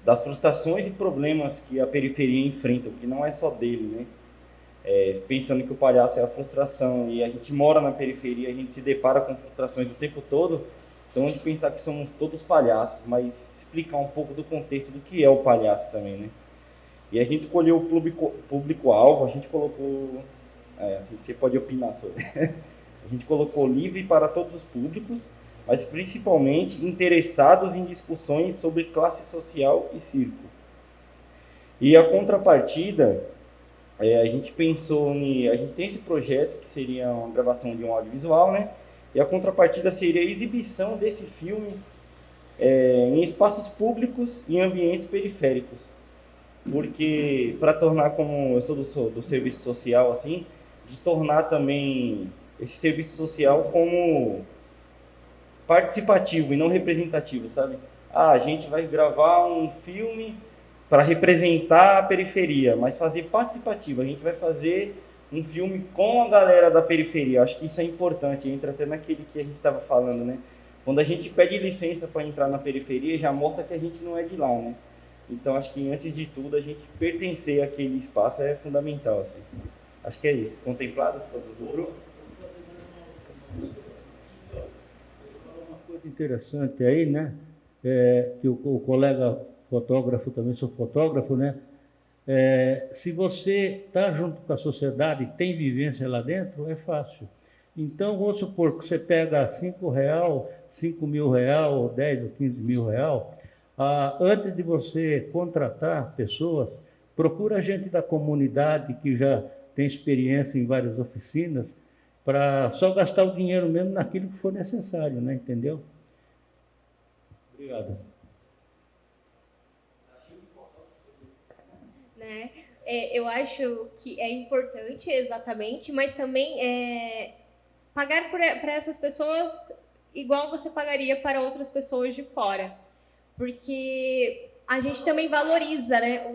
das frustrações e problemas que a periferia enfrenta, que não é só dele, né? Pensando que o palhaço é a frustração e a gente mora na periferia, a gente se depara com frustrações o tempo todo, então a gente pensar que somos todos palhaços, mas explicar um pouco do contexto do que é o palhaço também, né? E a gente escolheu o público-alvo, a gente colocou, você pode opinar sobre, a gente colocou livre para todos os públicos, mas principalmente interessados em discussões sobre classe social e circo. E a contrapartida, a gente pensou a gente tem esse projeto que seria uma gravação de um audiovisual, né? E a contrapartida seria a exibição desse filme em espaços públicos e em ambientes periféricos. Porque, para tornar, como eu sou do serviço social, assim, de tornar também esse serviço social como participativo e não representativo, sabe? A gente vai gravar um filme para representar a periferia, mas fazer participativo. A gente vai fazer um filme com a galera da periferia. Acho que isso é importante, entra até naquele que a gente estava falando, né? Quando a gente pede licença para entrar na periferia, já mostra que a gente não é de lá, né? Então, acho que antes de tudo, a gente pertencer àquele espaço é fundamental, assim. Acho que é isso. Contemplados todos do grupo? Uma coisa interessante aí, né? Que o colega fotógrafo, também sou fotógrafo, né? Se você está junto com a sociedade e tem vivência lá dentro, é fácil. Então, vamos supor que você pega R$5, R$5.000, ou 10 ou 15 mil reais, antes de você contratar pessoas, procura gente da comunidade que já tem experiência em várias oficinas, para só gastar o dinheiro mesmo naquilo que for necessário, né? Entendeu? Obrigado. Né? Eu acho que é importante, exatamente, mas também pagar para essas pessoas igual você pagaria para outras pessoas de fora. Porque a gente também valoriza, né,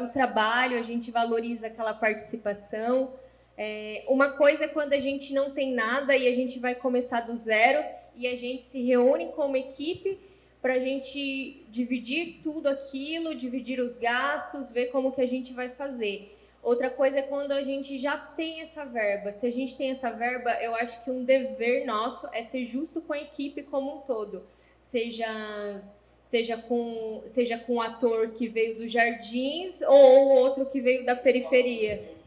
o trabalho, a gente valoriza aquela participação. Uma coisa é quando a gente não tem nada e a gente vai começar do zero e a gente se reúne como equipe para a gente dividir tudo aquilo, dividir os gastos, ver como que a gente vai fazer. Outra coisa é quando a gente já tem essa verba. Se a gente tem essa verba, eu acho que um dever nosso é ser justo com a equipe como um todo. Seja com um ator que veio dos Jardins ou outro que veio da periferia.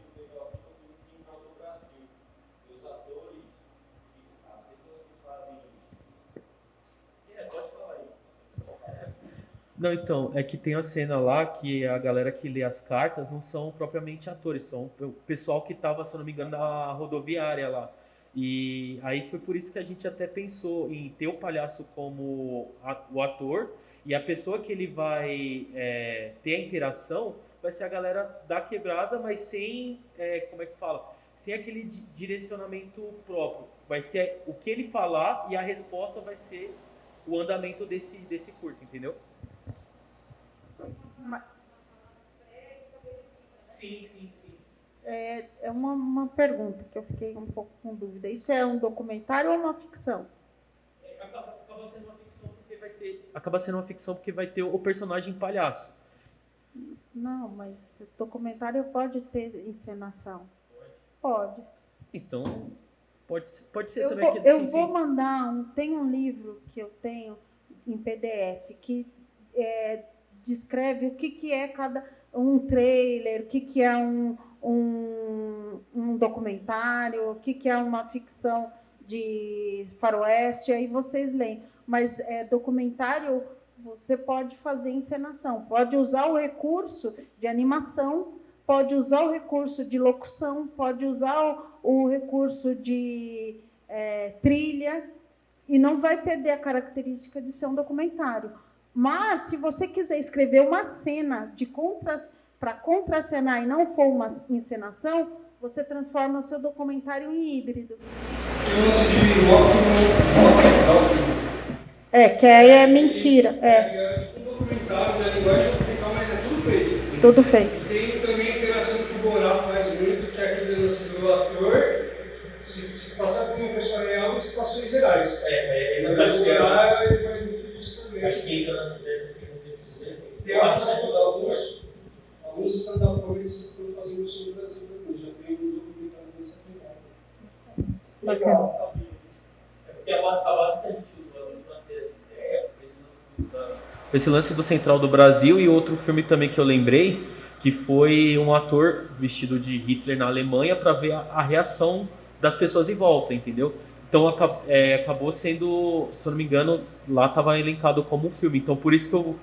Não, então, é que tem a cena lá que a galera que lê as cartas não são propriamente atores, são o pessoal que estava, se eu não me engano, da rodoviária lá. E aí foi por isso que a gente até pensou em ter o palhaço como o ator, e a pessoa que ele vai ter a interação vai ser a galera da quebrada, mas sem, como é que fala? Sem aquele direcionamento próprio. Vai ser o que ele falar e a resposta vai ser o andamento desse curto, entendeu? Sim. É uma pergunta que eu fiquei um pouco com dúvida. Isso é um documentário ou uma ficção? Acaba sendo uma ficção porque vai ter o personagem palhaço. Não, mas documentário pode ter encenação. Pode. Então, pode ser também. Eu vou mandar tem um livro que eu tenho em PDF que descreve o que é um trailer, o que é um documentário, o que é uma ficção de faroeste, aí vocês leem. Mas documentário, você pode fazer encenação, pode usar o recurso de animação, pode usar o recurso de locução, pode usar o recurso de trilha, e não vai perder a característica de ser um documentário. Mas, se você quiser escrever uma cena para contracenar e não for uma encenação, você transforma o seu documentário em híbrido. Que lance de rock, que aí é mentira. É tipo um documentário, da linguagem documental, mas é tudo fake. Assim. Tudo fake. Tem também a interação que o Borá faz muito, que é aquele lance do ator se passar por uma pessoa real em situações reais. Exatamente. O Borá, ele faz muito disso também. Acho que entra nessa tem alguns stand-up comedies que estão fazendo isso no Brasil também. Já tem alguns documentários nessa pegada. Legal. É porque a base que a gente usa para ter essa ideia, esse lance do Central do Brasil, e outro filme também que eu lembrei, que foi um ator vestido de Hitler na Alemanha para ver a reação das pessoas em volta, entendeu? Então acabou sendo, se eu não me engano, lá estava elencado como um filme. Então por isso que eu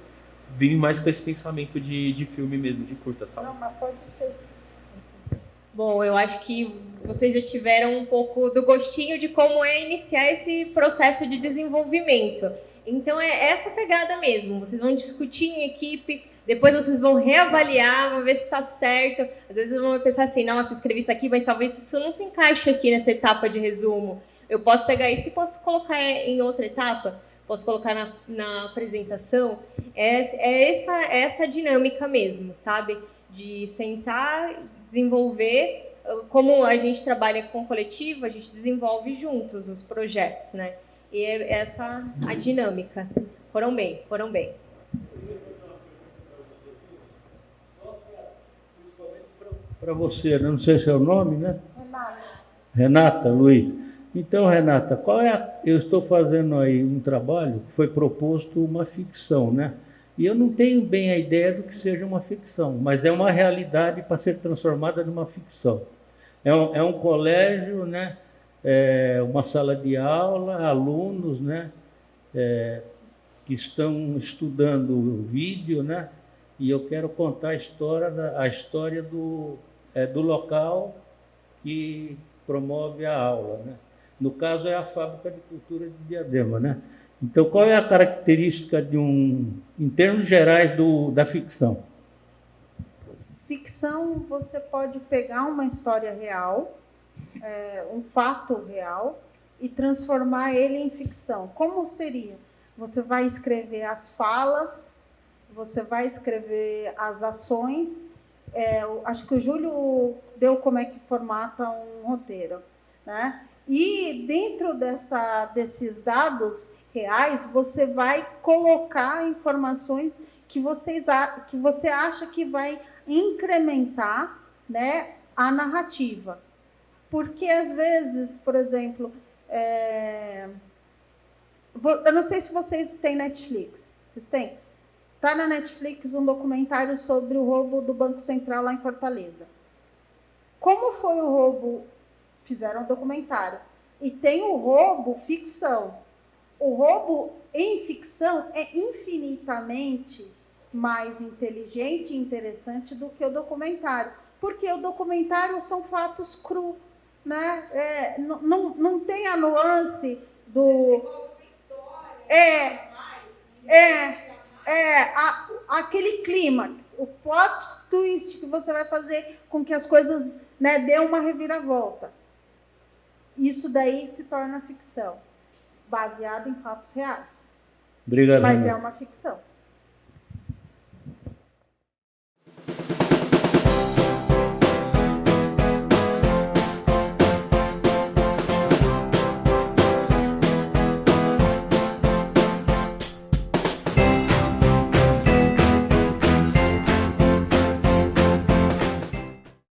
vim mais com esse pensamento de filme mesmo, de curta, sabe? Não, mas pode ser. Bom, eu acho que vocês já tiveram um pouco do gostinho de como é iniciar esse processo de desenvolvimento. Então é essa pegada mesmo. Vocês vão discutir em equipe, depois vocês vão reavaliar, vão ver se está certo. Às vezes vão pensar assim, nossa, escrevi isso aqui, mas talvez isso não se encaixe aqui nessa etapa de resumo. Eu posso pegar isso e posso colocar em outra etapa? Posso colocar na apresentação? Essa dinâmica mesmo, sabe? De sentar, desenvolver. Como a gente trabalha com coletivo, a gente desenvolve juntos os projetos, né? E é essa a dinâmica. Foram bem. Para você, não sei se é o nome, né? Renata Luiz. Então, Renata, eu estou fazendo aí um trabalho que foi proposto uma ficção, né? E eu não tenho bem a ideia do que seja uma ficção, mas é uma realidade para ser transformada numa ficção. É um colégio, né? Uma sala de aula, alunos, né? Que estão estudando vídeo, né? E eu quero contar a história do local que promove a aula, né? No caso, é a Fábrica de Cultura de Diadema, né? Então, qual é a característica em termos gerais, da ficção? Ficção, você pode pegar uma história real, um fato real, e transformar ele em ficção. Como seria? Você vai escrever as falas, você vai escrever as ações. Acho que o Júlio deu como é que formata um roteiro, né? E dentro desses dados reais, você vai colocar informações que você acha que vai incrementar, né, a narrativa. Porque, às vezes, por exemplo, eu não sei se vocês têm Netflix. Vocês têm? Está na Netflix um documentário sobre o roubo do Banco Central lá em Fortaleza. Como foi o roubo? Fizeram um documentário. E tem o roubo ficção. O roubo em ficção é infinitamente mais inteligente e interessante do que o documentário. Porque o documentário são fatos crus, né? Não tem a nuance do... aquele clímax, o plot twist que você vai fazer com que as coisas, né, dê uma reviravolta. Isso daí se torna ficção, baseado em fatos reais. Obrigado, mas Renan. é uma ficção.